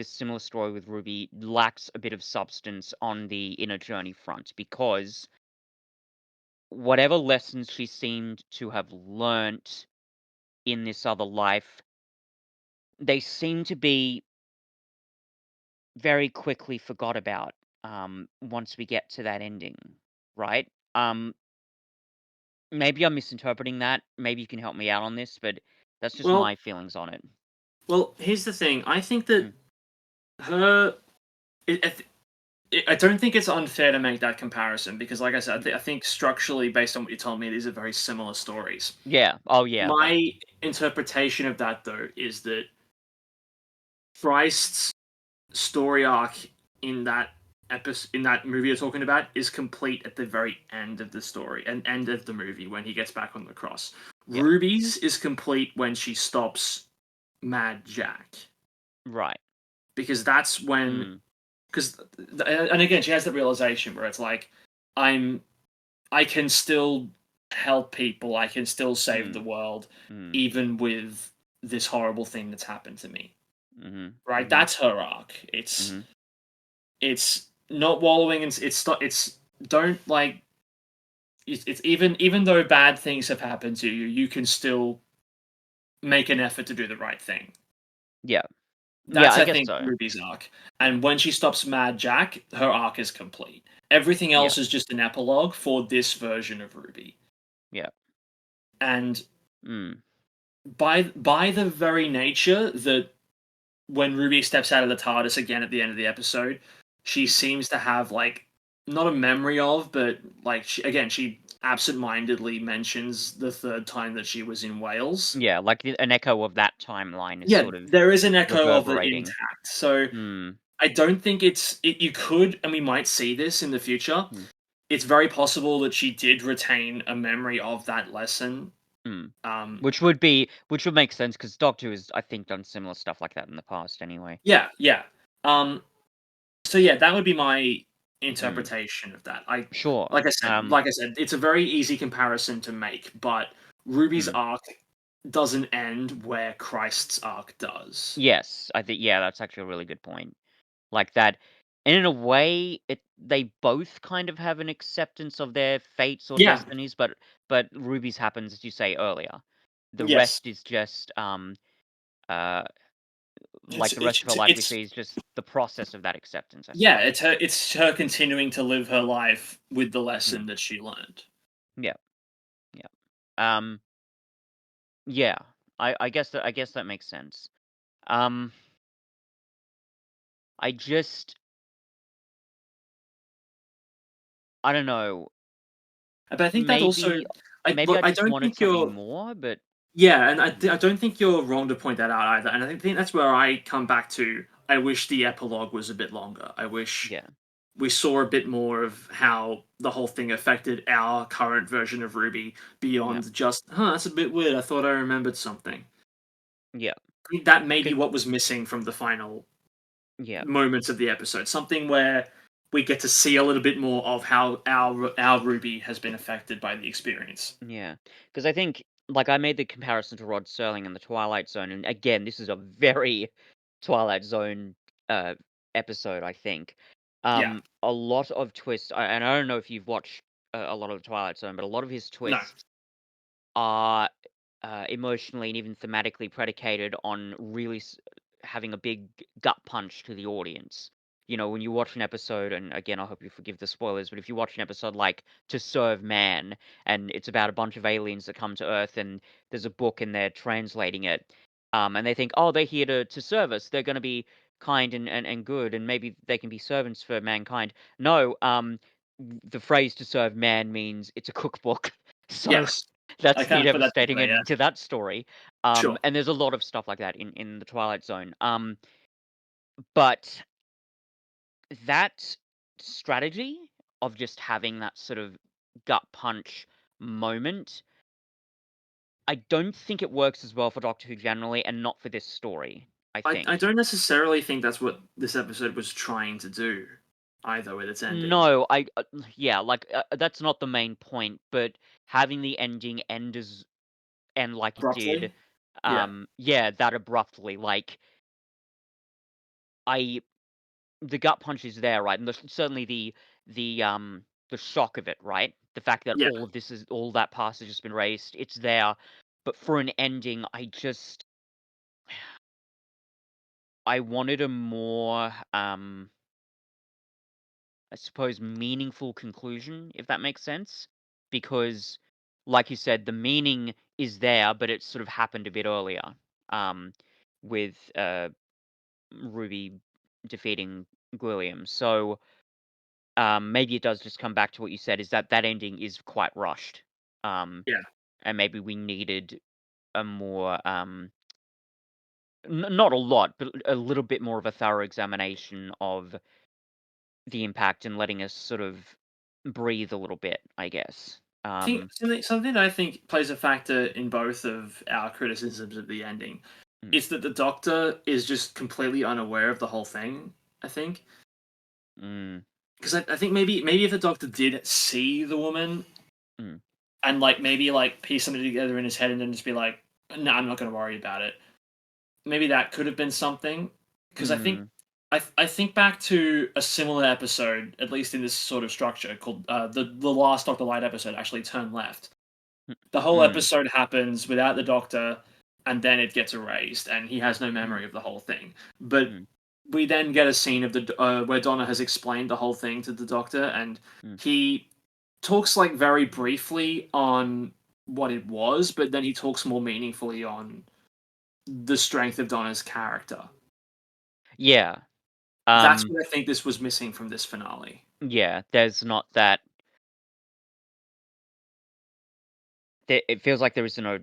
Speaker 2: similar story with Ruby, lacks a bit of substance on the inner journey front because whatever lessons she seemed to have learnt in this other life, they seem to be very quickly forgot about, once we get to that ending, right? Um, Maybe I'm misinterpreting that. Maybe you can help me out on this, but that's just
Speaker 1: Well,
Speaker 2: my feelings on it.
Speaker 1: here's the thing. I think that
Speaker 2: Mm,
Speaker 1: her. I don't think it's unfair to make that comparison because, like I said,
Speaker 2: mm.
Speaker 1: I think structurally, based on what you told me, these are very similar stories.
Speaker 2: Yeah. Oh, yeah, like
Speaker 1: My interpretation of that, though, is that Christ's story arc in that in that movie you're talking about is complete at the very end of the story and end of the movie when he gets back on the cross.
Speaker 2: yeah.
Speaker 1: Ruby's is complete when she stops Mad Jack
Speaker 2: Right.
Speaker 1: because that's when
Speaker 2: Mm,
Speaker 1: because and again she has the realization where it's like I'm I can still help people, I can still save the
Speaker 2: mm,
Speaker 1: world
Speaker 2: mm,
Speaker 1: even with this horrible thing that's happened to me.
Speaker 2: mhm,
Speaker 1: Right?
Speaker 2: mhm,
Speaker 1: That's her arc.
Speaker 2: mhm.
Speaker 1: It's not wallowing in it's don't like it's even though bad things have happened to you, you can still make an effort to do the right thing.
Speaker 2: Yeah. Yeah,
Speaker 1: That's
Speaker 2: I
Speaker 1: I
Speaker 2: guess
Speaker 1: think
Speaker 2: so.
Speaker 1: Ruby's arc.
Speaker 2: Yeah.
Speaker 1: And when she stops Mad Jack, her arc is complete. Everything
Speaker 2: Yeah.
Speaker 1: else is just an epilogue for this version of Ruby.
Speaker 2: Yeah.
Speaker 1: And
Speaker 2: Mm,
Speaker 1: by the very nature that when Ruby steps out of the TARDIS again at the end of the episode, she
Speaker 2: mm.
Speaker 1: seems to have like not a memory of, but like she absent-mindedly mentions the third time that she was in Wales.
Speaker 2: Yeah, like an echo of that timeline is
Speaker 1: Yeah,
Speaker 2: sort of
Speaker 1: there is an echo of it
Speaker 2: reverberating.
Speaker 1: intact. So
Speaker 2: Mm,
Speaker 1: I don't think you could, and we might see this in the future.
Speaker 2: mm,
Speaker 1: It's very possible that she did retain a memory of that lesson.
Speaker 2: mm.
Speaker 1: Um,
Speaker 2: Which would make sense because Doctor Who has, I think, done similar stuff like that in the past anyway.
Speaker 1: yeah, yeah. Um, So yeah, that would be my
Speaker 2: Mm,
Speaker 1: interpretation of that.
Speaker 2: sure.
Speaker 1: Like I said, it's a very easy comparison to make, but Ruby's
Speaker 2: Mm.
Speaker 1: arc doesn't end where Christ's arc does.
Speaker 2: Yes, I think yeah, that's actually a really good point. Like that, and in a way, they both kind of have an acceptance of their fates or
Speaker 1: Yeah.
Speaker 2: destinies, but Ruby's happens, as you say earlier. The
Speaker 1: Yes.
Speaker 2: rest is just uh
Speaker 1: It's
Speaker 2: like the rest of her life we
Speaker 1: it's
Speaker 2: see is just the process of that acceptance, I
Speaker 1: yeah.
Speaker 2: suppose.
Speaker 1: It's her continuing to live her life with the
Speaker 2: Mm.
Speaker 1: lesson that she learned.
Speaker 2: Yeah, yeah. Um, yeah. I guess that makes sense. Um, I just I don't know.
Speaker 1: But I think that also,
Speaker 2: Maybe maybe I
Speaker 1: I
Speaker 2: just
Speaker 1: don't
Speaker 2: wanted
Speaker 1: think
Speaker 2: something
Speaker 1: you're.
Speaker 2: more, but
Speaker 1: Yeah, and
Speaker 2: mm,
Speaker 1: I don't think you're wrong to point that out either. And I think that's where I come back to. I wish the epilogue was a bit longer. I wish
Speaker 2: yeah,
Speaker 1: we saw a bit more of how the whole thing affected our current version of Ruby
Speaker 2: yeah,
Speaker 1: beyond just, that's a bit weird. I thought I remembered something.
Speaker 2: yeah.
Speaker 1: I think that may be
Speaker 2: 'Cause
Speaker 1: what was missing from the final
Speaker 2: yeah,
Speaker 1: moments of the episode. Something where we get to see a little bit more of how our Ruby has been affected by the experience.
Speaker 2: yeah. Because I think, like, I made the comparison to Rod Serling and the Twilight Zone, and again, this is a very Twilight Zone uh episode, I think.
Speaker 1: Yeah.
Speaker 2: A lot of twists, and I don't know if you've watched a lot of the Twilight Zone, but a lot of his
Speaker 1: No.
Speaker 2: twists are emotionally and even thematically predicated on really having a big gut punch to the audience. You know, when you watch an episode, and again, I hope you forgive the spoilers, but if you watch an episode like To Serve Man, and it's about a bunch of aliens that come to Earth, and there's a book and they're translating it, and they think, oh, they're here to serve us, they're going to be kind and good, and maybe they can be servants for mankind. No, the phrase to serve man means it's a cookbook. So
Speaker 1: Yes. I
Speaker 2: that's the
Speaker 1: kind of put that
Speaker 2: devastating
Speaker 1: together, yeah.
Speaker 2: ending to that story.
Speaker 1: Sure.
Speaker 2: And there's a lot of stuff like that in the Twilight Zone. But that strategy of just having that sort of gut punch moment, I don't think it works as well for Doctor Who generally, and not for this story, I
Speaker 1: I
Speaker 2: think.
Speaker 1: don't necessarily think that's what this episode was trying to do either with its ending.
Speaker 2: No, yeah, like that's not the main point, but having the ending end as and like it did,
Speaker 1: Abruptly? Yeah.
Speaker 2: yeah, that abruptly, like I the gut punch is there, right? And certainly the shock of it, right? The fact that
Speaker 1: Yeah.
Speaker 2: all that past has just been erased, it's there. But for an ending, I wanted a more, I suppose, meaningful conclusion, if that makes sense. Because, like you said, the meaning is there, but it sort of happened a bit earlier, um, with Ruby defeating Gwilliam. So maybe it does just come back to what you said, is that that ending is quite rushed. Um,
Speaker 1: Yeah.
Speaker 2: and maybe we needed a more, not a lot, but a little bit more of a thorough examination of the impact and letting us sort of breathe a little bit, I guess.
Speaker 1: I think something that I think plays a factor in both of our criticisms of the ending
Speaker 2: Mm,
Speaker 1: is that the Doctor is just completely unaware of the whole thing. I think
Speaker 2: mm,
Speaker 1: because I think maybe if the Doctor did see the woman
Speaker 2: mm,
Speaker 1: and like maybe like piece something together in his head and then just be like, no, I'm not going to worry about it. Maybe that could have been something because I think
Speaker 2: mm,
Speaker 1: I think back to a similar episode, at least in this sort of structure, called the last Doctor Light episode, actually Turn Left. The whole
Speaker 2: mm,
Speaker 1: episode happens without the Doctor, and then it gets erased, and he has no
Speaker 2: mm,
Speaker 1: memory of the whole thing. But
Speaker 2: mm,
Speaker 1: we then get a scene of the where Donna has explained the whole thing to the Doctor, and
Speaker 2: mm.
Speaker 1: he talks like very briefly on what it was, but then he talks more meaningfully on the strength of Donna's character.
Speaker 2: Yeah.
Speaker 1: That's
Speaker 2: Um,
Speaker 1: what I think this was missing from this finale.
Speaker 2: yeah, there's not that. It feels like there is no.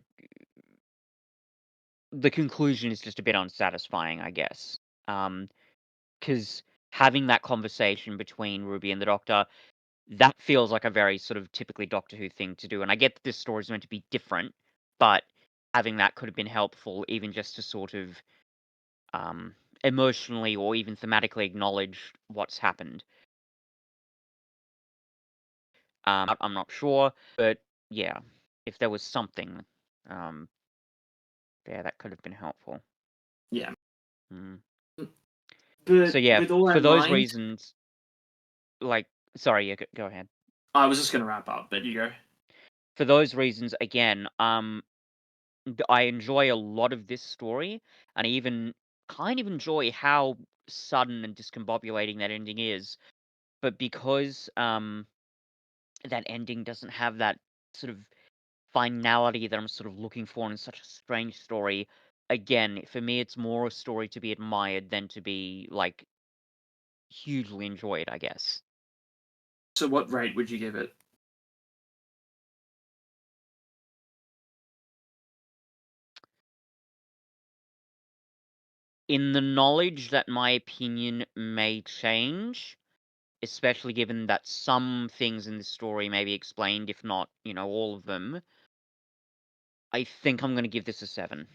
Speaker 2: The conclusion is just a bit unsatisfying, I guess. Because having that conversation between Ruby and the Doctor, that feels like a very sort of typically Doctor Who thing to do. And I get that this story is meant to be different, but having that could have been helpful, even just to sort of um, emotionally or even thematically acknowledge what's happened. I'm not sure, but yeah, if there was something um, there, that could have been helpful.
Speaker 1: Yeah.
Speaker 2: Mm. So
Speaker 1: But
Speaker 2: yeah,
Speaker 1: with all that
Speaker 2: for
Speaker 1: in
Speaker 2: those
Speaker 1: mind,
Speaker 2: reasons, like, sorry, yeah, go ahead.
Speaker 1: I was just going to wrap up, but you go.
Speaker 2: For those reasons, again, I enjoy a lot of this story, and I even kind of enjoy how sudden and discombobulating that ending is. But because that ending doesn't have that sort of finality that I'm sort of looking for in such a strange story, again, for me, it's more a story to be admired than to be like hugely enjoyed, I guess.
Speaker 1: So, what rate would you give it?
Speaker 2: In the knowledge that my opinion may change, especially given that some things in this story may be explained, if not, all of them, I think I'm going to give this a 7.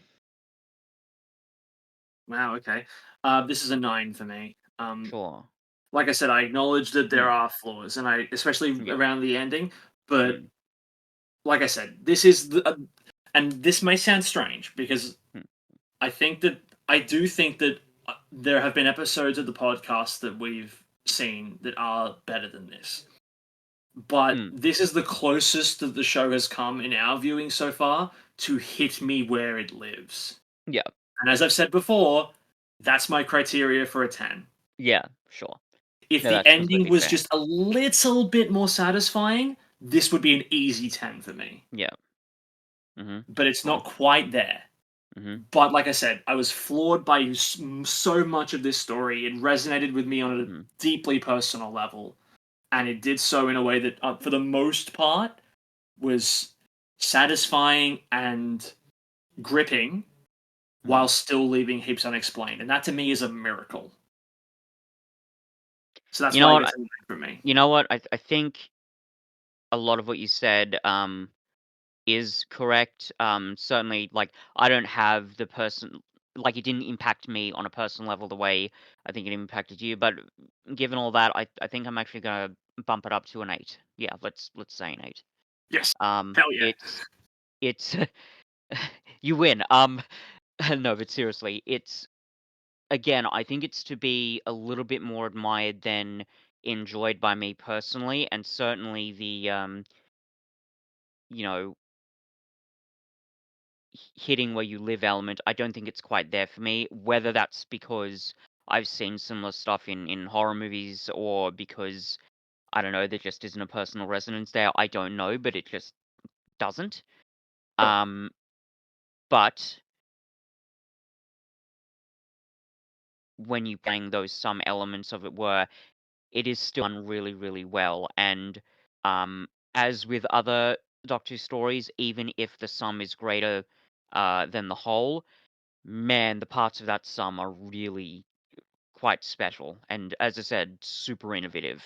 Speaker 1: Wow, okay. This is a 9 for me.
Speaker 2: Sure.
Speaker 1: Like I said, I acknowledge that there
Speaker 2: Mm,
Speaker 1: are flaws, and I especially
Speaker 2: yeah.
Speaker 1: around the ending. But
Speaker 2: Mm,
Speaker 1: like I said, this is and this may sound strange because
Speaker 2: mm,
Speaker 1: I think that I do think that there have been episodes of the podcast that we've seen that are better than this. But
Speaker 2: mm,
Speaker 1: this is the closest that the show has come in our viewing so far to hit me where it lives.
Speaker 2: yeah.
Speaker 1: And as I've said before, that's my criteria for a 10.
Speaker 2: Yeah. Sure.
Speaker 1: If
Speaker 2: No,
Speaker 1: the
Speaker 2: that's
Speaker 1: ending
Speaker 2: completely
Speaker 1: was
Speaker 2: fair.
Speaker 1: just a little bit more satisfying, this would be an easy 10 for me.
Speaker 2: Yeah. Mm-hmm.
Speaker 1: But it's
Speaker 2: Sure.
Speaker 1: not quite there.
Speaker 2: Mm-hmm.
Speaker 1: But like I said, I was floored by so much of this story. It resonated with me on a
Speaker 2: Mm-hmm.
Speaker 1: deeply personal level. And it did so in a way that, for the most part, was satisfying and gripping
Speaker 2: Mm-hmm.
Speaker 1: while still leaving heaps unexplained. And that to me is a miracle. So that's
Speaker 2: You know
Speaker 1: why it
Speaker 2: what?
Speaker 1: gets a 9 from me.
Speaker 2: I think a lot of what you said is correct. Certainly, like I don't have the person like it didn't impact me on a personal level the way I think it impacted you. But given all that, I think I'm actually gonna bump it up to an 8. Yeah, let's say an 8.
Speaker 1: Yes. Hell yeah.
Speaker 2: It's you win. No, but seriously, it's again, I think it's to be a little bit more admired than enjoyed by me personally, and certainly the you know hitting where you live element, I don't think it's quite there for me. Whether that's because I've seen similar stuff in horror movies or because I don't know, there just isn't a personal resonance there. I don't know, but it just doesn't.
Speaker 1: Sure.
Speaker 2: Um, but when you playing those some elements of it were, it is still done really, really well. And as with other Doctor Who stories, even if the sum is greater than the whole, man, the parts of that sum are really quite special. And as I said, super innovative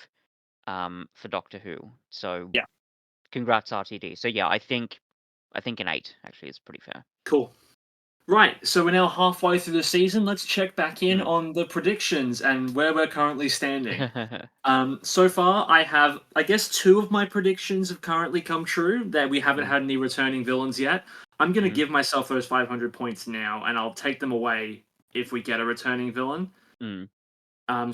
Speaker 2: for Doctor Who. So
Speaker 1: Yeah.
Speaker 2: congrats, RTD. So yeah, I think an 8 actually is pretty fair.
Speaker 1: Cool. Right, so we're now halfway through the season. Let's check back in
Speaker 2: Mm.
Speaker 1: on the predictions and where we're currently standing. So far, I have, I guess, two of my predictions have currently come true. That we haven't
Speaker 2: Mhm,
Speaker 1: had any returning villains yet. I'm going to
Speaker 2: mhm,
Speaker 1: give myself those 500 points now, and I'll take them away if we get a returning villain.
Speaker 2: mm.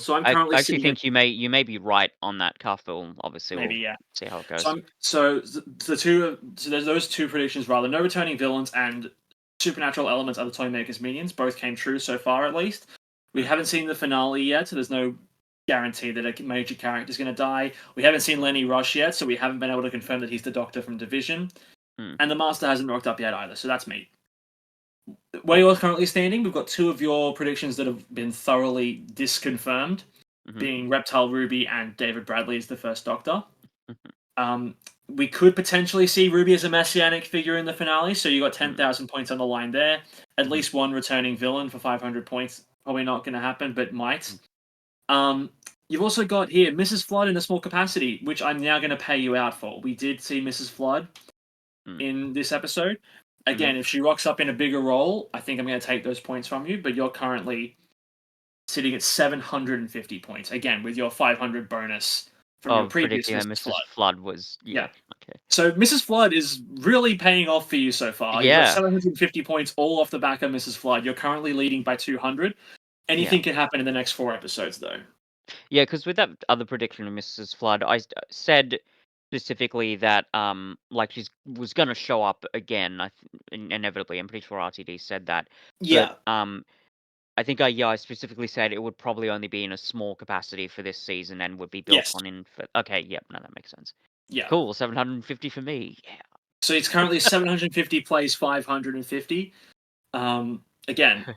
Speaker 1: So I'm
Speaker 2: I
Speaker 1: currently
Speaker 2: actually
Speaker 1: sitting at
Speaker 2: think you may be right on that, Carphil. Obviously,
Speaker 1: maybe
Speaker 2: we'll
Speaker 1: yeah.
Speaker 2: see how it
Speaker 1: So
Speaker 2: goes.
Speaker 1: I'm so the two so there's those two predictions rather. No returning villains and supernatural elements are the Toymakers minions. Both came true so far, at least. We
Speaker 2: Mm,
Speaker 1: haven't seen the finale yet, so there's no guarantee that a major character is going to die. We haven't seen Lenny Rush yet, so we haven't been able to confirm that he's the Doctor from Division.
Speaker 2: mm.
Speaker 1: And the Master hasn't rocked up yet either, so that's me. Where
Speaker 2: Cool.
Speaker 1: you're currently standing, we've got two of your predictions that have been thoroughly disconfirmed,
Speaker 2: Mhm,
Speaker 1: being Reptile Ruby and David Bradley as the first Doctor.
Speaker 2: mhm,
Speaker 1: Um, we could potentially see Ruby as a messianic figure in the finale, so you got
Speaker 2: mm,
Speaker 1: 10,000 points on the line there. At
Speaker 2: mhm,
Speaker 1: least one returning villain for 500 points. Probably not going to happen, but might.
Speaker 2: mhm,
Speaker 1: Um, you've also got here Mrs. Flood in a small capacity, which I'm now going to pay you out for. We did see Mrs. Flood
Speaker 2: mm,
Speaker 1: in this episode.
Speaker 2: mhm.
Speaker 1: Again, if she rocks up in a bigger role, I think I'm going to take those points from you, but you're currently sitting at 750 points. Again, with your 500 bonus from your
Speaker 2: Oh,
Speaker 1: previous
Speaker 2: predicting that
Speaker 1: Mrs.
Speaker 2: Mrs.
Speaker 1: Flood.
Speaker 2: Flood was
Speaker 1: Yeah.
Speaker 2: yeah, okay.
Speaker 1: So Mrs. Flood is really paying off for you so far. You've got
Speaker 2: Yeah,
Speaker 1: 750 points all off the back of Mrs. Flood. You're currently leading by 200.
Speaker 2: yeah.
Speaker 1: Anything can happen in the next 4 episodes, though.
Speaker 2: Yeah, because with that other prediction of Mrs. Flood, said specifically that, like, she's was gonna show up again, inevitably. I'm pretty sure RTD said that. But,
Speaker 1: Yeah.
Speaker 2: I think I specifically said it would probably only be in a small capacity for this season and would be built
Speaker 1: Yes.
Speaker 2: on in for okay, yep, no, that makes sense.
Speaker 1: Yeah.
Speaker 2: Cool, 750 for me.
Speaker 1: So it's currently 750 plays 550. Again,
Speaker 2: Yeah.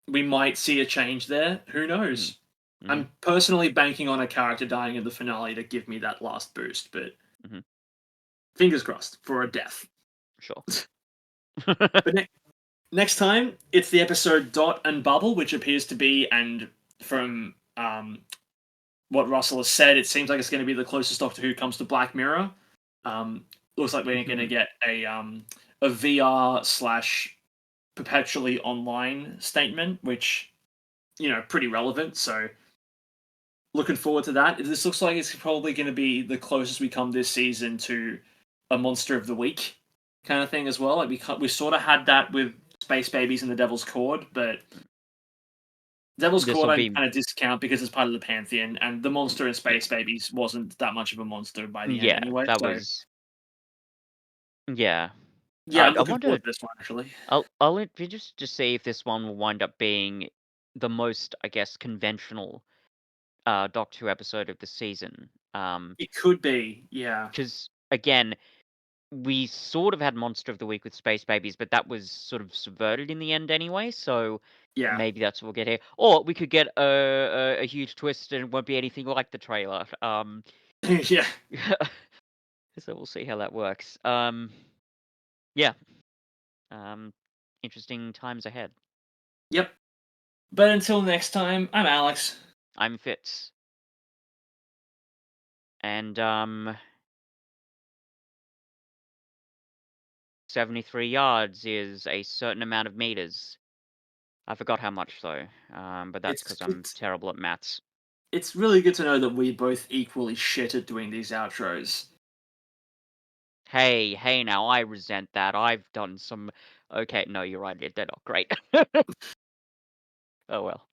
Speaker 1: we might see a change there. Who
Speaker 2: Mhm,
Speaker 1: knows?
Speaker 2: mhm,
Speaker 1: I'm personally banking on a character dying in the finale to give me that last boost, but
Speaker 2: mhm,
Speaker 1: fingers crossed for a death.
Speaker 2: sure.
Speaker 1: But next time, it's the episode Dot and Bubble, which appears to be, and from what Russell has said, it seems like it's going to be the closest Doctor Who comes to Black Mirror. Looks like we're going to get a VR slash perpetually online statement, which pretty relevant. So looking forward to that. This looks like it's probably going to be the closest we come this season to a Monster of the Week kind of thing as well. Like we sort of had that with Space Babies and the Devil's Cord, but Devil's
Speaker 2: This
Speaker 1: Court
Speaker 2: will
Speaker 1: I
Speaker 2: be
Speaker 1: kind of discount because it's part of the Pantheon, and the monster in
Speaker 2: yeah.
Speaker 1: Space Babies wasn't that much of a monster by the end
Speaker 2: Yeah,
Speaker 1: anyway.
Speaker 2: that
Speaker 1: So
Speaker 2: was yeah.
Speaker 1: yeah,
Speaker 2: I
Speaker 1: I'm
Speaker 2: I
Speaker 1: looking forward
Speaker 2: wonder
Speaker 1: to this one actually.
Speaker 2: I'll just see if this one will wind up being the most, I guess, conventional Doctor Who episode of the season.
Speaker 1: It could be, yeah,
Speaker 2: Because again, we sort of had Monster of the Week with Space Babies, but that was sort of subverted in the end anyway. So
Speaker 1: yeah,
Speaker 2: maybe that's what we'll get here, or we could get a huge twist and it won't be anything like the trailer.
Speaker 1: yeah,
Speaker 2: So we'll see how that works. Yeah. Um, Interesting times ahead.
Speaker 1: yep. But until next time, I'm Alex.
Speaker 2: I'm Fitz, and 73 yards is a certain amount of meters. I forgot how much though, but that's
Speaker 1: It's
Speaker 2: because I'm
Speaker 1: it's
Speaker 2: terrible at maths.
Speaker 1: it's really good to know that we both equally shit at doing these outros.
Speaker 2: Hey, hey, now I resent that. I've done some. Okay, no, you're right. They're not great. Oh well.